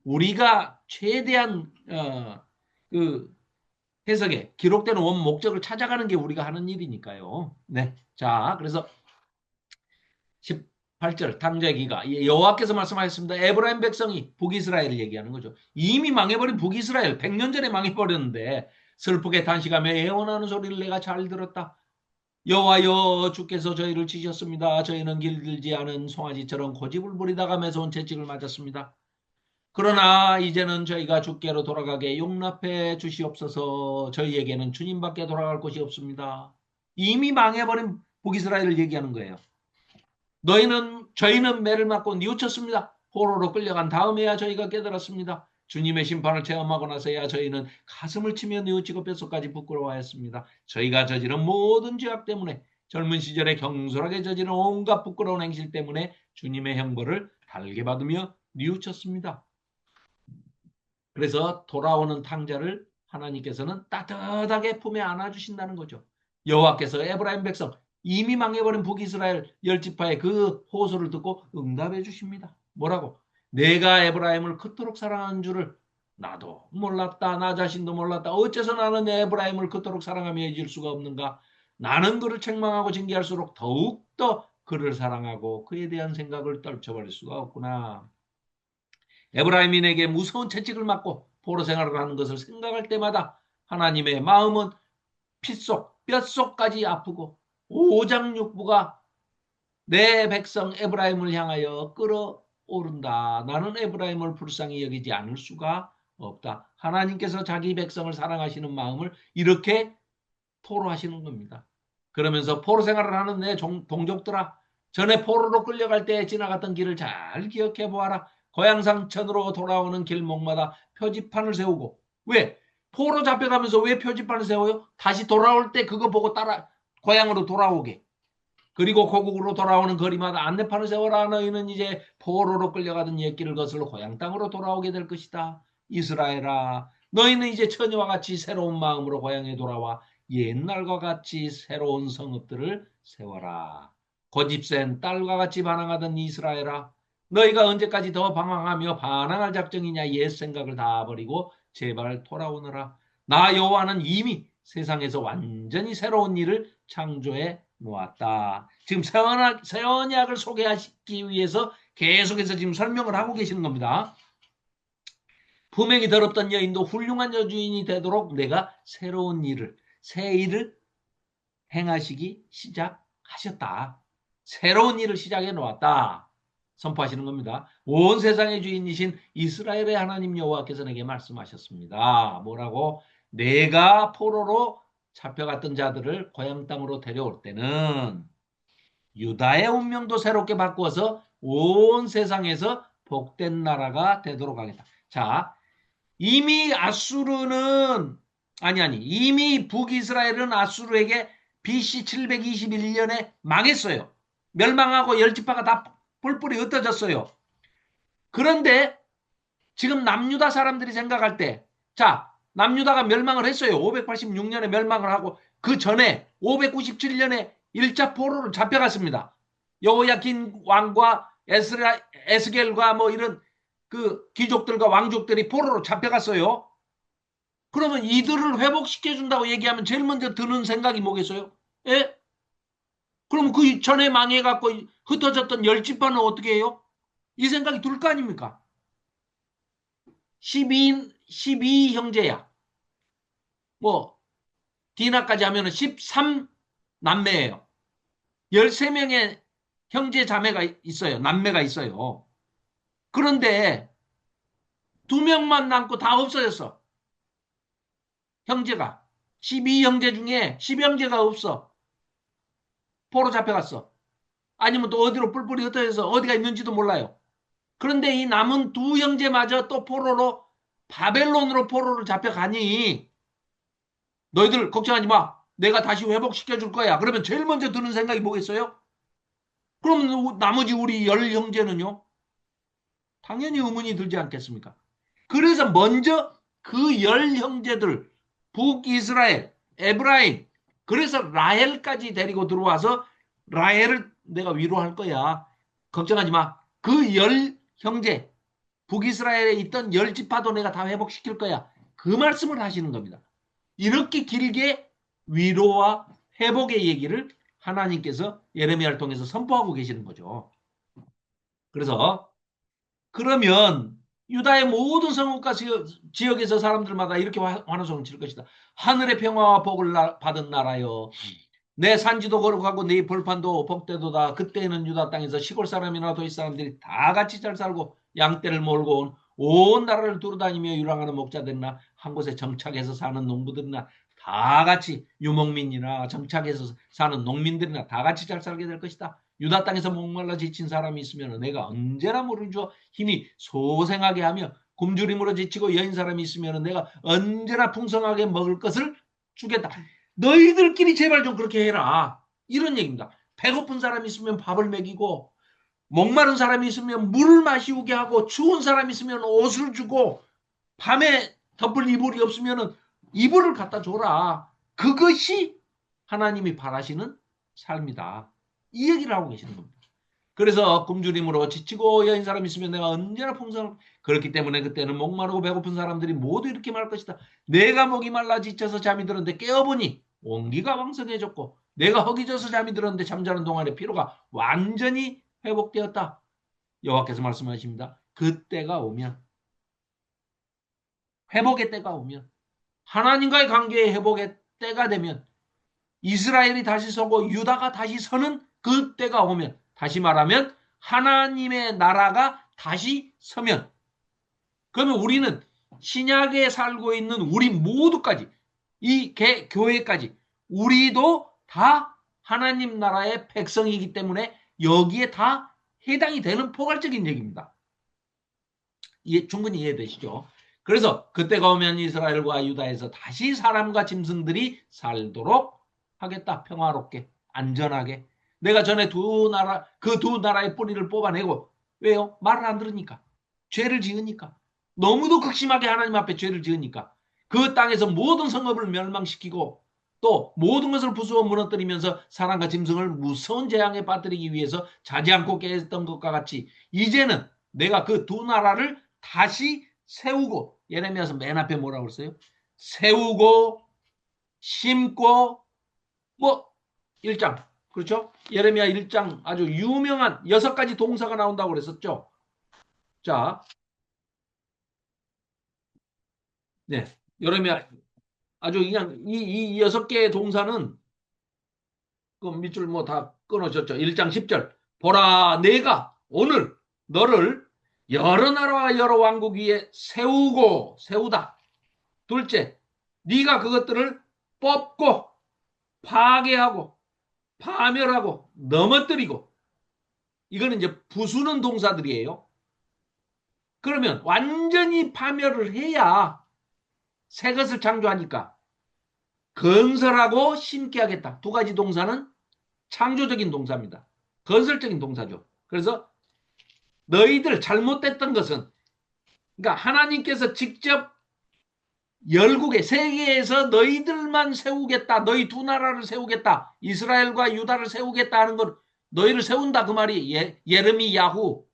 우리가 최대한 그 해석에 기록되는 원 목적을 찾아가는 게 우리가 하는 일이니까요. 네. 자, 그래서 18절 탐재기가 여호와께서 말씀하셨습니다. 에브라임 백성이 북이스라엘을 얘기하는 거죠. 이미 망해버린 북이스라엘 100년 전에 망해버렸는데 슬프게 탄식하며 애원하는 소리를 내가 잘 들었다. 여호와여 주께서 저희를 치셨습니다. 저희는 길들지 않은 송아지처럼 고집을 부리다가 매서운 채찍을 맞았습니다. 그러나 이제는 저희가 주께로 돌아가게 용납해 주시옵소서. 저희에게는 주님밖에 돌아갈 곳이 없습니다. 이미 망해버린 북이스라엘을 얘기하는 거예요. 저희는 매를 맞고 뉘우쳤습니다. 포로로 끌려간 다음에야 저희가 깨달았습니다. 주님의 심판을 체험하고 나서야 저희는 가슴을 치며 뉘우치고 뼛속까지 부끄러워하였습니다. 저희가 저지른 모든 죄악 때문에 젊은 시절에 경솔하게 저지른 온갖 부끄러운 행실 때문에 주님의 형벌을 달게 받으며 뉘우쳤습니다. 그래서 돌아오는 탕자를 하나님께서는 따뜻하게 품에 안아주신다는 거죠. 여호와께서 에브라임 백성 이미 망해버린 북이스라엘 열 지파의 그 호소를 듣고 응답해 주십니다. 뭐라고? 내가 에브라임을 그토록 사랑하는 줄을 나도 몰랐다. 나 자신도 몰랐다. 어째서 나는 에브라임을 그토록 사랑하며 잊을 수가 없는가? 나는 그를 책망하고 징계할수록 더욱더 그를 사랑하고 그에 대한 생각을 떨쳐버릴 수가 없구나. 에브라임이 내게 무서운 채찍을 맞고 포로 생활을 하는 것을 생각할 때마다 하나님의 마음은 핏속, 뼛속까지 아프고 오장육부가 내 백성 에브라임을 향하여 끌어오른다. 나는 에브라임을 불쌍히 여기지 않을 수가 없다. 하나님께서 자기 백성을 사랑하시는 마음을 이렇게 토로하시는 겁니다. 그러면서 포로 생활을 하는 내 동족들아, 전에 포로로 끌려갈 때 지나갔던 길을 잘 기억해 보아라. 고향상천으로 돌아오는 길목마다 표지판을 세우고, 왜? 포로 잡혀가면서 왜 표지판을 세워요? 다시 돌아올 때 그거 보고 따라 고향으로 돌아오게. 그리고 고국으로 돌아오는 거리마다 안내판을 세워라. 너희는 이제 포로로 끌려가던 옛길을 거슬러 고향 땅으로 돌아오게 될 것이다. 이스라엘아, 너희는 이제 처녀와 같이 새로운 마음으로 고향에 돌아와 옛날과 같이 새로운 성읍들을 세워라. 고집센 딸과 같이 반항하던 이스라엘아, 너희가 언제까지 더 방황하며 반항할 작정이냐. 옛 생각을 다 버리고 제발 돌아오너라. 나 여호와는 이미 세상에서 완전히 새로운 일을 창조해 놓았다. 지금 새 언약을 소개하기 위해서 계속해서 지금 설명을 하고 계시는 겁니다. 품행이 더럽던 여인도 훌륭한 여주인이 되도록 내가 새로운 일을, 새 일을 행하시기 시작하셨다. 새로운 일을 시작해 놓았다. 선포하시는 겁니다. 온 세상의 주인이신 이스라엘의 하나님 여호와께서 내게 말씀하셨습니다. 뭐라고? 내가 포로로 잡혀갔던 자들을 고향 땅으로 데려올 때는 유다의 운명도 새롭게 바꾸어서 온 세상에서 복된 나라가 되도록 하겠다. 자, 이미 아수르는 이미 북이스라엘은 아수르에게 BC 721년에 망했어요. 멸망하고 열 지파가 다 뿔뿔이 흩어졌어요. 그런데 지금 남유다 사람들이 생각할 때, 자, 남유다가 멸망을 했어요. 586년에 멸망을 하고 그 전에 597년에 1차 포로로 잡혀갔습니다. 여호야킨 왕과 에스겔과 뭐 이런 그 귀족들과 왕족들이 포로로 잡혀갔어요. 그러면 이들을 회복시켜준다고 얘기하면 제일 먼저 드는 생각이 뭐겠어요? 예? 그럼 그 전에 망해갖고 흩어졌던 열 지파는 어떻게 해요? 이 생각이 들 거 아닙니까? 12 형제야. 뭐 디나까지 하면 13 남매예요. 13명의 형제 자매가 있어요. 남매가 있어요. 그런데 2명만 남고 다 없어졌어. 형제가. 12형제 중에 10형제가 없어. 포로 잡혀갔어. 아니면 또 어디로 뿔뿔이 흩어져서 어디가 있는지도 몰라요. 그런데 이 남은 2형제마저 또 포로로 바벨론으로 포로를 잡혀가니 너희들 걱정하지 마. 내가 다시 회복시켜 줄 거야. 그러면 제일 먼저 드는 생각이 뭐겠어요? 그럼 나머지 우리 열 형제는요? 당연히 의문이 들지 않겠습니까? 그래서 먼저 그 열 형제들, 북이스라엘, 에브라임, 그래서 라헬까지 데리고 들어와서 라헬을 내가 위로할 거야. 걱정하지 마. 그 열 형제, 북이스라엘에 있던 열 지파도 내가 다 회복시킬 거야. 그 말씀을 하시는 겁니다. 이렇게 길게 위로와 회복의 얘기를 하나님께서 예레미야를 통해서 선포하고 계시는 거죠. 그래서 그러면 유다의 모든 성읍과 지역에서 사람들마다 이렇게 환호성을 칠 것이다. 하늘의 평화와 복을 받은 나라여. 내 산지도 거룩하고 네 벌판도 복되도다. 그때는 유다 땅에서 시골 사람이나 도시 사람들이 다 같이 잘 살고 양떼를 몰고 온 나라를 두루다니며 유랑하는 목자들이나 한 곳에 정착해서 사는 농부들이나 다 같이 유목민이나 정착해서 사는 농민들이나 다 같이 잘 살게 될 것이다. 유다 땅에서 목말라 지친 사람이 있으면 내가 언제나 물을 주어 힘이 소생하게 하며 굶주림으로 지치고 여인 사람이 있으면 내가 언제나 풍성하게 먹을 것을 주겠다. 너희들끼리 제발 좀 그렇게 해라. 이런 얘기입니다. 배고픈 사람이 있으면 밥을 먹이고 목마른 사람이 있으면 물을 마시우게 하고 추운 사람이 있으면 옷을 주고 밤에 덮을 이불이 없으면 이불을 갖다 줘라. 그것이 하나님이 바라시는 삶이다. 이 얘기를 하고 계시는 겁니다. 그래서 굶주림으로 지치고 여인 사람 있으면 내가 언제나 풍성을 그렇기 때문에 그때는 목마르고 배고픈 사람들이 모두 이렇게 말할 것이다. 내가 목이 말라 지쳐서 잠이 들었는데 깨어보니 온기가 왕성해졌고 내가 허기져서 잠이 들었는데 잠자는 동안에 피로가 완전히 회복되었다. 여호와께서 말씀하십니다. 그때가 오면 회복의 때가 오면 하나님과의 관계의 회복의 때가 되면 이스라엘이 다시 서고 유다가 다시 서는 그 때가 오면 다시 말하면 하나님의 나라가 다시 서면 그러면 우리는 신약에 살고 있는 우리 모두까지 이 교회까지 우리도 다 하나님 나라의 백성이기 때문에 여기에 다 해당이 되는 포괄적인 얘기입니다. 충분히 이해되시죠? 그래서 그때가 오면 이스라엘과 유다에서 다시 사람과 짐승들이 살도록 하겠다. 평화롭게, 안전하게. 내가 전에 그 두 나라의 뿌리를 뽑아내고, 왜요? 말을 안 들으니까. 죄를 지으니까. 너무도 극심하게 하나님 앞에 죄를 지으니까. 그 땅에서 모든 성읍을 멸망시키고, 또 모든 것을 부수어 무너뜨리면서 사람과 짐승을 무서운 재앙에 빠뜨리기 위해서 자지 않고 깨었던 것과 같이, 이제는 내가 그 두 나라를 다시 세우고, 예레미야서 맨 앞에 뭐라고 그랬어요? 세우고, 심고, 뭐 1장 그렇죠? 예레미야 1장 아주 유명한 6가지 동사가 나온다고 그랬었죠. 자, 네, 예레미야 아주 그냥 이 6개의 동사는 그 밑줄 뭐 다 끊어졌죠. 1장 10절 보라 내가 오늘 너를 여러 나라와 여러 왕국 위에 세우고 세우다. 둘째, 네가 그것들을 뽑고 파괴하고 파멸하고 넘어뜨리고 이거는 이제 부수는 동사들이에요. 그러면 완전히 파멸을 해야 새 것을 창조하니까 건설하고 심게 하겠다. 두 가지 동사는 창조적인 동사입니다. 건설적인 동사죠. 그래서 너희들 잘못됐던 것은 그러니까 하나님께서 직접 열국에 세계에서 너희들만 세우겠다. 너희 두 나라를 세우겠다. 이스라엘과 유다를 세우겠다 하는 걸 너희를 세운다 그 말이 예레미야후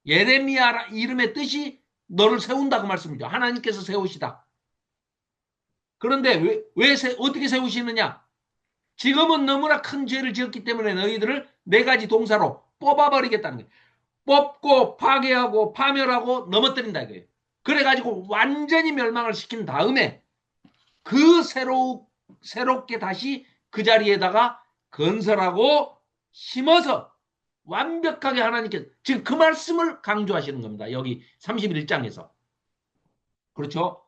예레미야 이름의 뜻이 너를 세운다 그 말씀이죠. 하나님께서 세우시다. 그런데 어떻게 세우시느냐? 지금은 너무나 큰 죄를 지었기 때문에 너희들을 4가지 동사로 뽑아버리겠다는 거예요. 뽑고 파괴하고 파멸하고 넘어뜨린다 이거예요. 그래가지고 완전히 멸망을 시킨 다음에 그 새롭게 다시 그 자리에다가 건설하고 심어서 완벽하게 하나님께서 지금 그 말씀을 강조하시는 겁니다. 여기 31장에서. 그렇죠?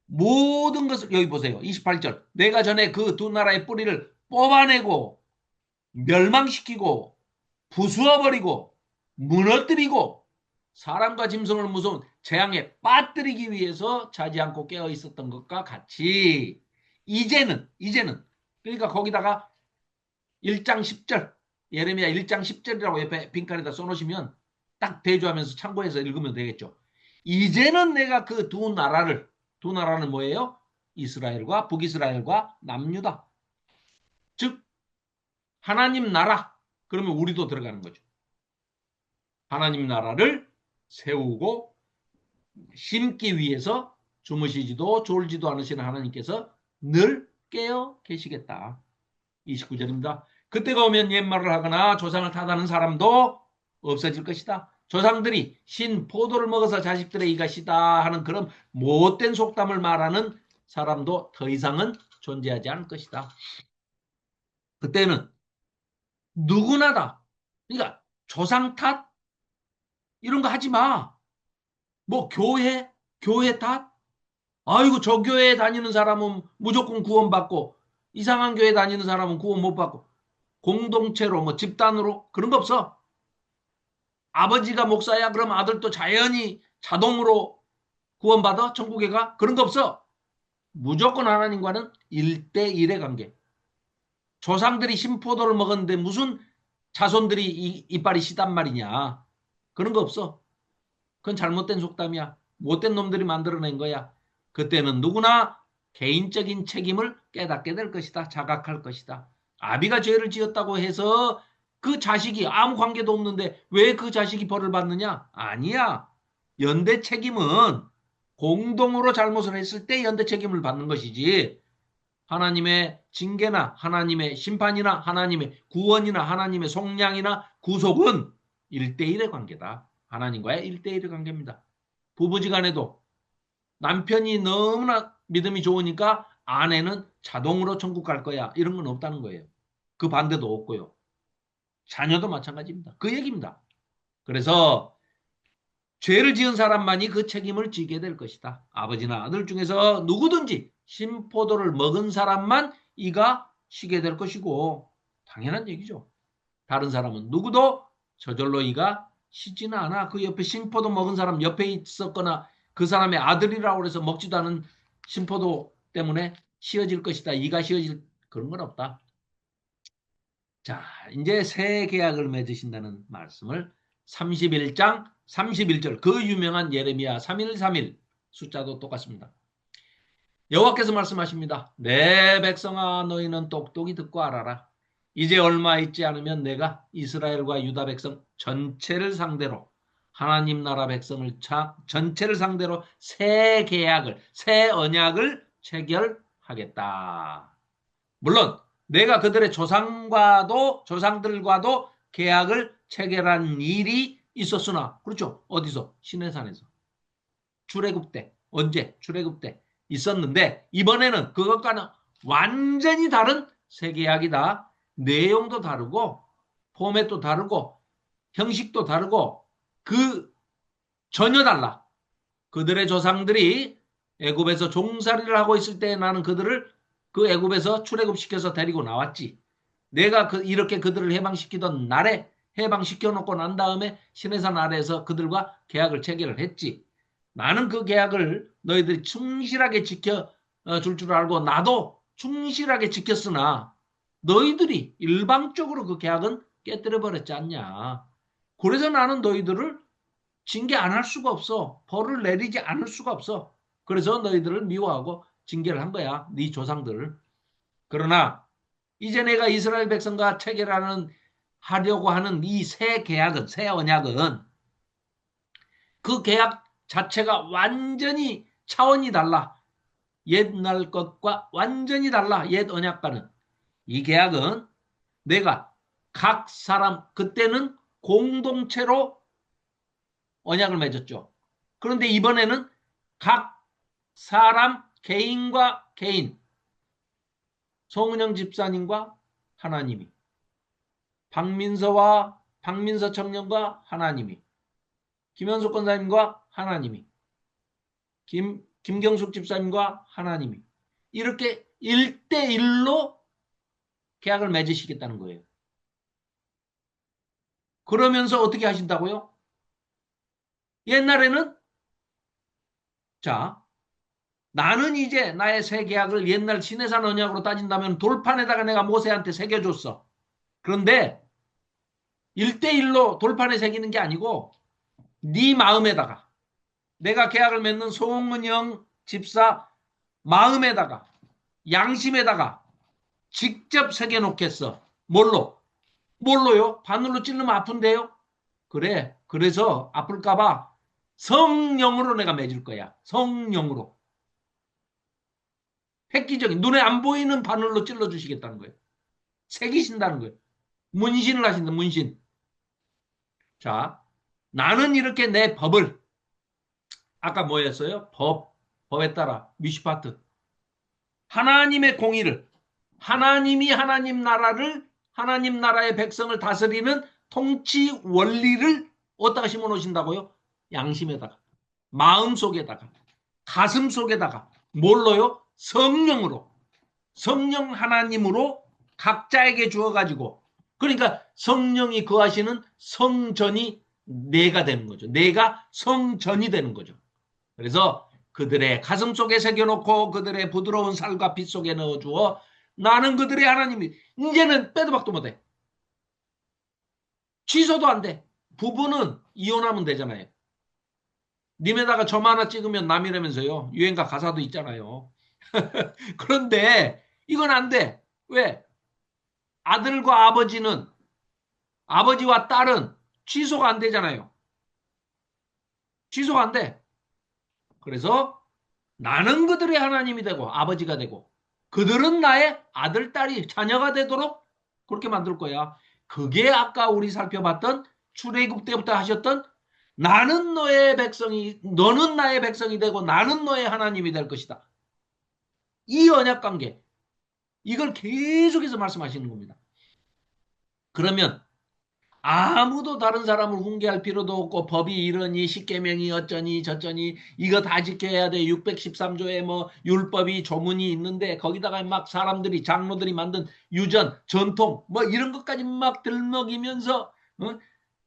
모든 것을 여기 보세요. 28절. 내가 전에 그 두 나라의 뿌리를 뽑아내고 멸망시키고 부수어버리고 무너뜨리고 사람과 짐승을 무서운 재앙에 빠뜨리기 위해서 자지 않고 깨어 있었던 것과 같이 이제는 그러니까 거기다가 1장 10절 예레미야 1장 10절이라고 옆에 빈칸에다 써놓으시면 딱 대조하면서 참고해서 읽으면 되겠죠. 이제는 내가 그 두 나라는 뭐예요? 이스라엘과 북이스라엘과 남유다. 즉 하나님 나라 그러면 우리도 들어가는 거죠. 하나님 나라를 세우고 심기 위해서 주무시지도 졸지도 않으시는 하나님께서 늘 깨어 계시겠다. 29절입니다. 그때가 오면 옛말을 하거나 조상을 타다는 사람도 없어질 것이다. 조상들이 신 포도를 먹어서 자식들의 이가 시다 하는 그런 못된 속담을 말하는 사람도 더 이상은 존재하지 않을 것이다. 그때는 누구나 다 그러니까 조상 탓 이런 거 하지 마. 뭐 교회 탓 아이고 저 교회에 다니는 사람은 무조건 구원받고 이상한 교회 다니는 사람은 구원 못 받고 공동체로 뭐 집단으로 그런 거 없어. 아버지가 목사야 그럼 아들도 자동으로 구원받아 천국에 가 그런 거 없어. 무조건 하나님과는 1대1의 관계. 조상들이 신포도를 먹었는데 무슨 자손들이 이빨이 시단 말이냐. 그런 거 없어. 그건 잘못된 속담이야. 못된 놈들이 만들어낸 거야. 그때는 누구나 개인적인 책임을 깨닫게 될 것이다. 자각할 것이다. 아비가 죄를 지었다고 해서 그 자식이 아무 관계도 없는데 왜 그 자식이 벌을 받느냐? 아니야. 연대 책임은 공동으로 잘못을 했을 때 연대 책임을 받는 것이지, 하나님의 징계나 하나님의 심판이나 하나님의 구원이나 하나님의 속량이나 구속은 1대1의 관계다. 하나님과의 1대1의 관계입니다. 부부지간에도 남편이 너무나 믿음이 좋으니까 아내는 자동으로 천국 갈 거야, 이런 건 없다는 거예요. 그 반대도 없고요. 자녀도 마찬가지입니다. 그 얘기입니다. 그래서 죄를 지은 사람만이 그 책임을 지게 될 것이다. 아버지나 아들 중에서 누구든지 심포도를 먹은 사람만 이가 쉬게 될 것이고, 당연한 얘기죠. 다른 사람은 누구도 저절로 이가 쉬지는 않아. 그 옆에 심포도 먹은 사람 옆에 있었거나 그 사람의 아들이라고 해서 먹지도 않은 심포도 때문에 쉬어질 것이다, 이가 쉬어질, 그런 건 없다. 자, 이제 새 계약을 맺으신다는 말씀을 31장 31절, 그 유명한 예레미야 3.1 숫자도 똑같습니다. 여호와께서 말씀하십니다. 내 백성아, 너희는 똑똑히 듣고 알아라. 이제 얼마 있지 않으면 내가 이스라엘과 유다 백성 전체를 상대로, 하나님 나라 백성을 전체를 상대로 새 계약을, 새 언약을 체결하겠다. 물론 내가 그들의 조상들과도 계약을 체결한 일이 있었으나, 그렇죠? 어디서? 시내산에서. 출애굽 때. 언제? 출애굽 때 있었는데, 이번에는 그것과는 완전히 다른 새 계약이다. 내용도 다르고 포맷도 다르고 형식도 다르고 그 전혀 달라. 그들의 조상들이 애굽에서 종살이를 하고 있을 때 나는 그들을 그 애굽에서 출애굽시켜서 데리고 나왔지. 내가 이렇게 그들을 해방시키던 날에 해방시켜 놓고 난 다음에 시내산 아래에서 그들과 계약을 체결을 했지. 나는 그 계약을 너희들이 충실하게 지켜 줄 알고 나도 충실하게 지켰으나 너희들이 일방적으로 그 계약은 깨뜨려 버렸지 않냐. 그래서 나는 너희들을 징계 안 할 수가 없어. 벌을 내리지 않을 수가 없어. 그래서 너희들을 미워하고 징계를 한 거야. 네 조상들을. 그러나 이제 내가 이스라엘 백성과 하려고 하는 이 새 계약은, 새 언약은, 그 계약 자체가 완전히 차원이 달라. 옛날 것과 완전히 달라. 옛 언약과는. 이 계약은 내가 각 사람, 그때는 공동체로 언약을 맺었죠. 그런데 이번에는 각 사람, 개인과 개인, 송은영 집사님과 하나님이, 박민서 청년과 하나님이, 김현숙 권사님과 하나님이, 김경숙 집사님과 하나님이, 이렇게 1대1로 계약을 맺으시겠다는 거예요. 그러면서 어떻게 하신다고요? 옛날에는, 자, 나는 이제 나의 새 계약을 옛날 시내산 언약으로 따진다면 돌판에다가 내가 모세한테 새겨줬어. 그런데 1대1로 돌판에 새기는 게 아니고 네 마음에다가, 내가 계약을 맺는 송은영 집사 마음에다가, 양심에다가 직접 새겨놓겠어. 뭘로요? 바늘로 찌르면 아픈데요? 그래. 그래서 아플까봐 성령으로 내가 맺을 거야. 성령으로. 획기적인, 눈에 안 보이는 바늘로 찔러주시겠다는 거예요. 새기신다는 거예요. 문신을 하신다, 문신. 자, 나는 이렇게 내 법을, 아까 뭐였어요? 법에 따라, 미슈파트. 하나님의 공의를, 하나님이 하나님 나라의 백성을 다스리는 통치 원리를 어디다가 심어 놓으신다고요? 양심에다가, 마음 속에다가, 가슴 속에다가, 뭘로요? 성령으로. 성령 하나님으로 각자에게 주어가지고, 그러니까 성령이 거하시는 성전이 내가 되는 거죠. 내가 성전이 되는 거죠. 그래서 그들의 가슴 속에 새겨놓고 그들의 부드러운 살과 빛 속에 넣어주어 나는 그들의 하나님이, 이제는 빼도 박도 못해. 취소도 안 돼. 부부는 이혼하면 되잖아요. 님에다가 점 하나 찍으면 남이라면서요. 유행가 가사도 있잖아요. 그런데 이건 안 돼. 왜? 아들과 아버지는 아버지와 딸은 취소가 안 되잖아요. 취소가 안 돼. 그래서 나는 그들의 하나님이 되고 아버지가 되고 그들은 나의 아들, 딸이 자녀가 되도록 그렇게 만들 거야. 그게 아까 우리 살펴봤던 출애굽 때부터 하셨던 나는 너의 백성이 너는 나의 백성이 되고 나는 너의 하나님이 될 것이다. 이 언약 관계 이걸 계속해서 말씀하시는 겁니다. 그러면 아무도 다른 사람을 훈계할 필요도 없고 법이 이러니 십계명이 어쩌니 저쩌니 이거 다 지켜야 돼. 613조에 뭐 율법이 조문이 있는데 거기다가 막 사람들이 장로들이 만든 유전, 전통 뭐 이런 것까지 막 들먹이면서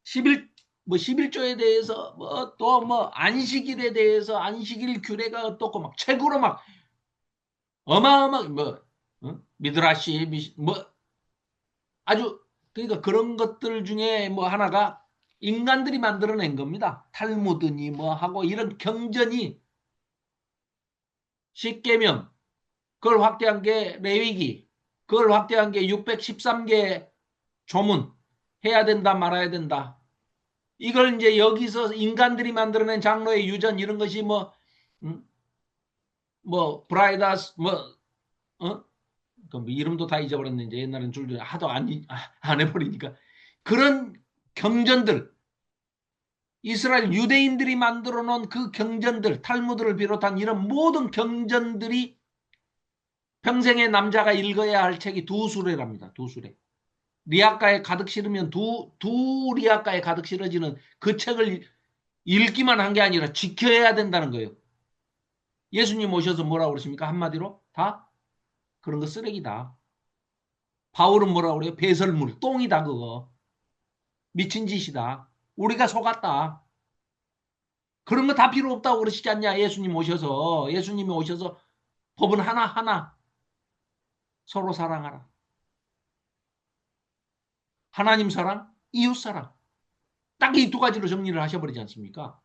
11 뭐 11조에 대해서 뭐 또 뭐 안식일에 대해서 안식일 규례가 어떻고 막 책으로 막 어마어마 뭐 미드라시 뭐 아주 그러니까 그런 것들 중에 뭐 하나가 인간들이 만들어낸 겁니다. 탈무드니 뭐 하고 이런 경전이 십계명 그걸 확대한 게 레위기 그걸 확대한 게 613개 조문 해야 된다 말아야 된다. 이걸 이제 여기서 인간들이 만들어낸 장로의 유전 이런 것이 뭐 뭐 브라이다스 뭐 어? 그 이름도 다 잊어버렸는데 옛날엔 줄줄 하도 안 해버리니까 그런 경전들 이스라엘 유대인들이 만들어 놓은 그 경전들, 탈무드를 비롯한 이런 모든 경전들이 평생에 남자가 읽어야 할 책이 두 수레랍니다. 두 수레. 리아가에 가득 실으면 두 리아가에 가득 실어지는 그 책을 읽기만 한 게 아니라 지켜야 된다는 거예요. 예수님 오셔서 뭐라고 그러십니까? 한마디로 다 그런 거 쓰레기다. 바울은 뭐라고 그래요? 배설물, 똥이다 그거. 미친 짓이다. 우리가 속았다. 그런 거 다 필요 없다고 그러시지 않냐? 예수님이 오셔서 법은 하나하나 서로 사랑하라. 하나님 사랑, 이웃 사랑. 딱 이 두 가지로 정리를 하셔버리지 않습니까?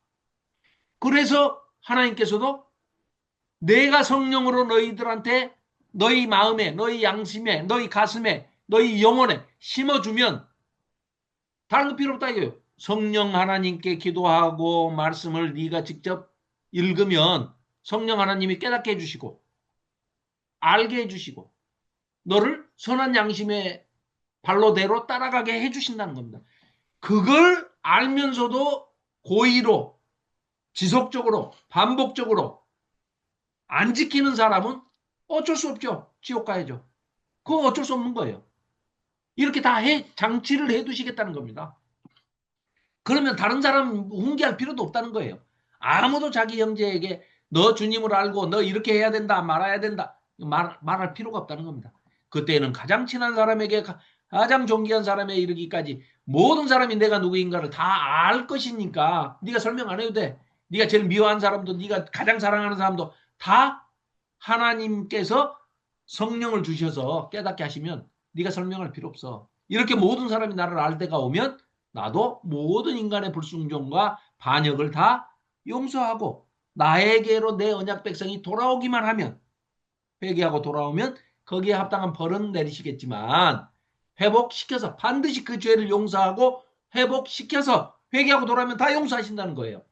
그래서 하나님께서도 내가 성령으로 너희들한테 너희 마음에, 너희 양심에, 너희 가슴에, 너희 영혼에 심어주면 다른 거 필요 없다 이거예요. 성령 하나님께 기도하고 말씀을 네가 직접 읽으면 성령 하나님이 깨닫게 해주시고 알게 해주시고 너를 선한 양심의 발로대로 따라가게 해주신다는 겁니다. 그걸 알면서도 고의로 지속적으로 반복적으로 안 지키는 사람은 어쩔 수 없죠. 지옥 가야죠. 그거 어쩔 수 없는 거예요. 이렇게 다 장치를 해두시겠다는 겁니다. 그러면 다른 사람 훈계할 필요도 없다는 거예요. 아무도 자기 형제에게 너 주님을 알고 너 이렇게 해야 된다 말아야 된다 말할 필요가 없다는 겁니다. 그때는 가장 친한 사람에게 가장 존귀한 사람에 이르기까지 모든 사람이 내가 누구인가를 다 알 것이니까 네가 설명 안 해도 돼. 네가 제일 미워한 사람도 네가 가장 사랑하는 사람도 다 하나님께서 성령을 주셔서 깨닫게 하시면 네가 설명할 필요 없어. 이렇게 모든 사람이 나를 알 때가 오면 나도 모든 인간의 불순종과 반역을 다 용서하고 나에게로 내 언약 백성이 돌아오기만 하면 회개하고 돌아오면 거기에 합당한 벌은 내리시겠지만 회복시켜서 반드시 그 죄를 용서하고 회복시켜서 회개하고 돌아오면 다 용서하신다는 거예요.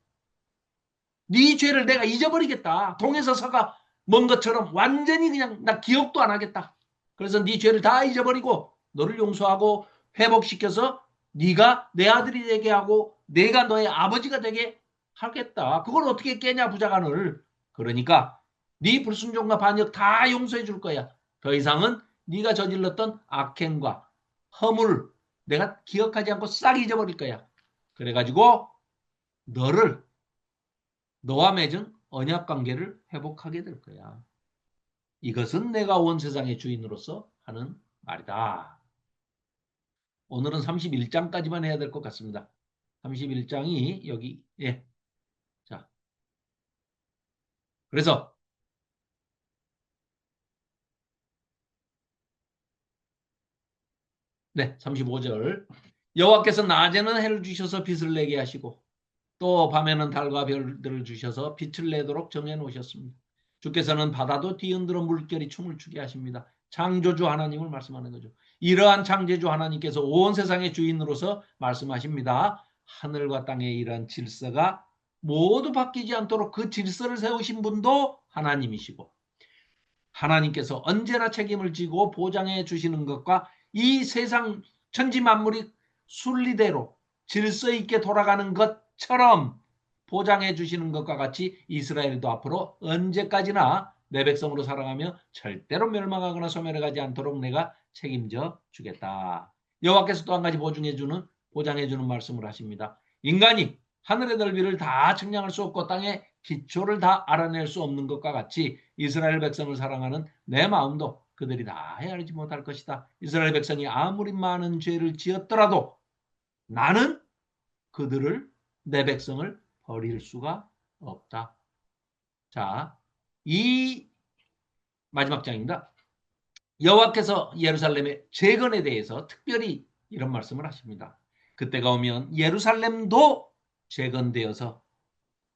네 죄를 내가 잊어버리겠다. 동에서 서가 먼 것처럼 완전히 그냥 나 기억도 안 하겠다. 그래서 네 죄를 다 잊어버리고 너를 용서하고 회복시켜서 네가 내 아들이 되게 하고 내가 너의 아버지가 되게 하겠다. 그걸 어떻게 깨냐 부자간을. 그러니까 네 불순종과 반역 다 용서해 줄 거야. 더 이상은 네가 저질렀던 악행과 허물 내가 기억하지 않고 싹 잊어버릴 거야. 그래가지고 너를 너와 맺은 언약 관계를 회복하게 될 거야. 이것은 내가 온 세상의 주인으로서 하는 말이다. 오늘은 31장까지만 해야 될 것 같습니다. 31장이 여기 예. 자. 그래서 네, 35절. 여호와께서 낮에는 해를 주셔서 빛을 내게 하시고 또 밤에는 달과 별들을 주셔서 빛을 내도록 정해 놓으셨습니다. 주께서는 바다도 뒤흔들어 물결이 춤을 추게 하십니다. 창조주 하나님을 말씀하는 거죠. 이러한 창조주 하나님께서 온 세상의 주인으로서 말씀하십니다. 하늘과 땅의 이러한 질서가 모두 바뀌지 않도록 그 질서를 세우신 분도 하나님이시고 하나님께서 언제나 책임을 지고 보장해 주시는 것과 이 세상 천지 만물이 순리대로 질서 있게 돌아가는 것처럼 보장해 주시는 것과 같이 이스라엘도 앞으로 언제까지나 내 백성으로 살아가며 절대로 멸망하거나 소멸해가지 않도록 내가 책임져 주겠다. 여호와께서 또 한 가지 보장해 주는 말씀을 하십니다. 인간이 하늘의 넓이를 다 측량할 수 없고 땅의 기초를 다 알아낼 수 없는 것과 같이 이스라엘 백성을 사랑하는 내 마음도 그들이 다 헤아리지 못할 것이다. 이스라엘 백성이 아무리 많은 죄를 지었더라도 나는 그들을 내 백성을 버릴 수가 없다. 자, 이 마지막 장입니다. 여호와께서 예루살렘의 재건에 대해서 특별히 이런 말씀을 하십니다. 그때가 오면 예루살렘도 재건되어서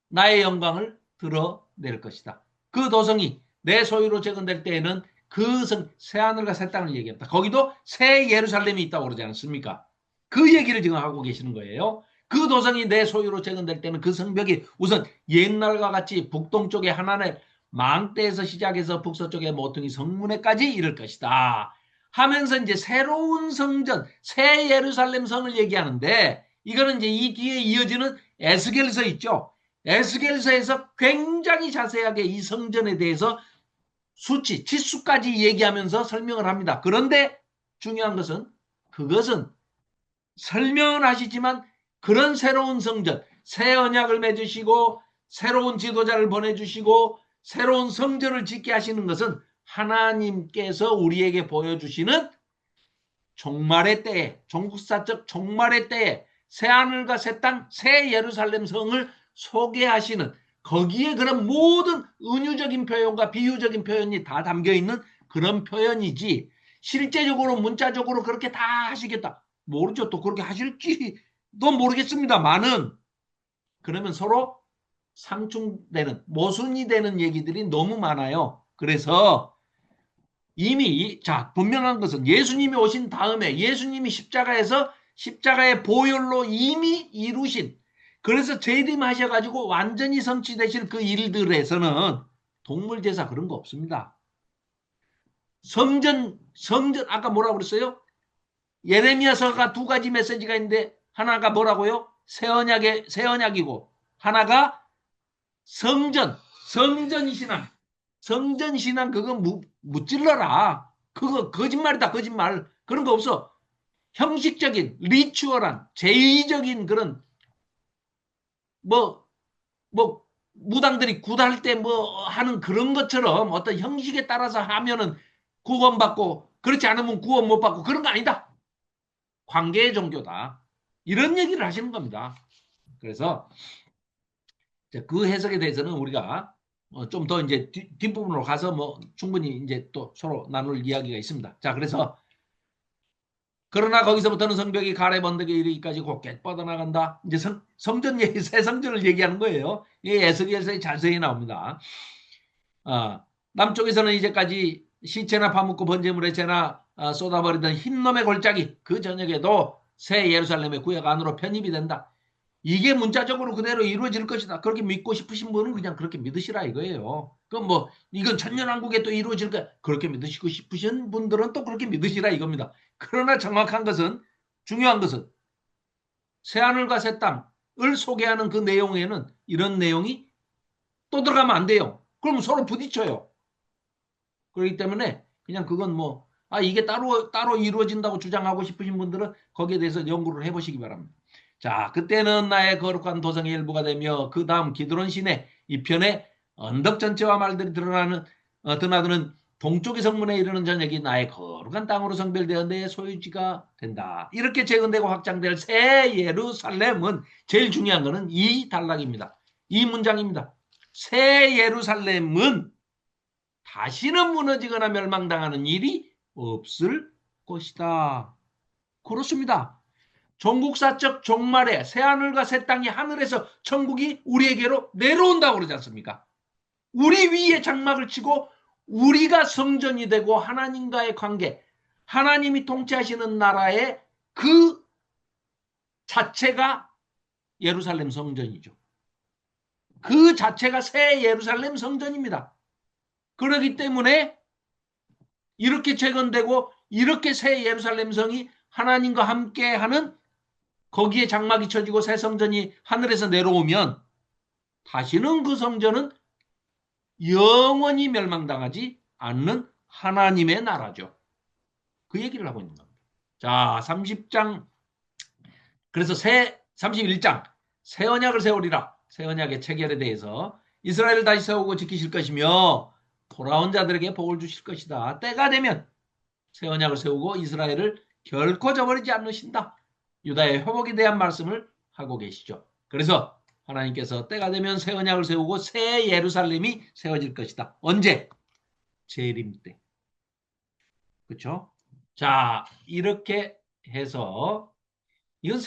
나의 영광을 드러낼 것이다. 그 도성이 내 소유로 재건될 때에는 그 새하늘과 새 땅을 얘기합니다. 거기도 새 예루살렘이 있다고 그러지 않습니까? 그 얘기를 지금 하고 계시는 거예요. 그 도성이 내 소유로 재건될 때는 그 성벽이 우선 옛날과 같이 북동쪽에 하나의 망대에서 시작해서 북서쪽의 모퉁이 성문에까지 이를 것이다. 하면서 이제 새로운 성전, 새 예루살렘 성을 얘기하는데 이거는 이제 이 뒤에 이어지는 에스겔서 있죠. 에스겔서에서 굉장히 자세하게 이 성전에 대해서 수치, 치수까지 얘기하면서 설명을 합니다. 그런데 중요한 것은 그것은 설명은 하시지만 그런 새로운 성전, 새 언약을 맺으시고 새로운 지도자를 보내주시고 새로운 성전을 짓게 하시는 것은 하나님께서 우리에게 보여주시는 종말의 때에, 종국사적 종말의 때에 새하늘과 새 땅, 새 예루살렘 성을 소개하시는 거기에 그런 모든 은유적인 표현과 비유적인 표현이 다 담겨있는 그런 표현이지 실제적으로 문자적으로 그렇게 다 하시겠다. 모르죠. 또 그렇게 하실지도 모르겠습니다만은 그러면 서로 상충되는 모순이 되는 얘기들이 너무 많아요. 그래서 이미 자 분명한 것은 예수님이 오신 다음에 예수님이 십자가의 보혈로 이미 이루신 그래서 재림하셔가지고 완전히 성취되실 그 일들에서는 동물 제사 그런 거 없습니다. 성전 아까 뭐라고 그랬어요? 예레미야서가 두 가지 메시지가 있는데 하나가 뭐라고요? 새 언약이고 하나가 성전 신앙 그거 무찔러라. 그거 거짓말이다 거짓말. 그런 거 없어. 형식적인 리추얼한 제의적인 그런 뭐 무당들이 굿할 때 뭐 하는 그런 것처럼 어떤 형식에 따라서 하면은 구원받고 그렇지 않으면 구원 못 받고 그런 거 아니다. 관계의 종교다. 이런 얘기를 하시는 겁니다. 그래서 그 해석에 대해서는 우리가 좀 더 이제 뒷부분으로 가서 뭐 충분히 이제 또 서로 나눌 이야기가 있습니다. 자, 그래서 그러나 거기서부터는 성벽이 가래 번덕에 이르기까지 곱게 뻗어나간다. 이제 성전 얘기, 새 성전을 얘기하는 거예요. 이 에스겔서에 자세히 나옵니다. 남쪽에서는 이제까지 시체나 파묻고 번제물에 재나 쏟아버리던 흰놈의 골짜기 그 저녁에도 새 예루살렘의 구역 안으로 편입이 된다. 이게 문자적으로 그대로 이루어질 것이다. 그렇게 믿고 싶으신 분은 그냥 그렇게 믿으시라 이거예요. 그럼 뭐 이건 천년왕국에 또 이루어질 거야. 그렇게 믿으시고 싶으신 분들은 또 그렇게 믿으시라 이겁니다. 그러나 정확한 것은 중요한 것은 새하늘과 새 땅을 소개하는 그 내용에는 이런 내용이 또 들어가면 안 돼요. 그럼 서로 부딪혀요. 그렇기 때문에 그냥 그건 뭐 이게 따로 이루어진다고 주장하고 싶으신 분들은 거기에 대해서 연구를 해보시기 바랍니다. 자, 그때는 나의 거룩한 도성의 일부가 되며 그 다음 기드론 시내 이편에 언덕 전체와 말들이 드나드는 동쪽의 성문에 이르는 저녁이 나의 거룩한 땅으로 성별되어 내 소유지가 된다. 이렇게 재건되고 확장될 새 예루살렘은 제일 중요한 것은 이 단락입니다. 이 문장입니다. 새 예루살렘은 다시는 무너지거나 멸망당하는 일이 없을 것이다. 그렇습니다. 종국사적 종말에 새하늘과 새 땅이 하늘에서 천국이 우리에게로 내려온다고 그러지 않습니까? 우리 위에 장막을 치고 우리가 성전이 되고 하나님과의 관계, 하나님이 통치하시는 나라의 그 자체가 예루살렘 성전이죠. 그 자체가 새 예루살렘 성전입니다. 그렇기 때문에 이렇게 재건되고 이렇게 새 예루살렘 성이 하나님과 함께하는 거기에 장막이 쳐지고 새 성전이 하늘에서 내려오면 다시는 그 성전은 영원히 멸망당하지 않는 하나님의 나라죠. 그 얘기를 하고 있는 겁니다. 자, 30장. 그래서 31장 새 언약을 세우리라. 새 언약의 체결에 대해서 이스라엘을 다시 세우고 지키실 것이며 돌아온 자들에게 복을 주실 것이다. 때가 되면 새 언약을 세우고 이스라엘을 결코 저버리지 않으신다. 유다의 회복에 대한 말씀을 하고 계시죠. 그래서 하나님께서 때가 되면 새 언약을 세우고 새 예루살렘이 세워질 것이다. 언제? 재림 때. 그렇죠? 자, 이렇게 해서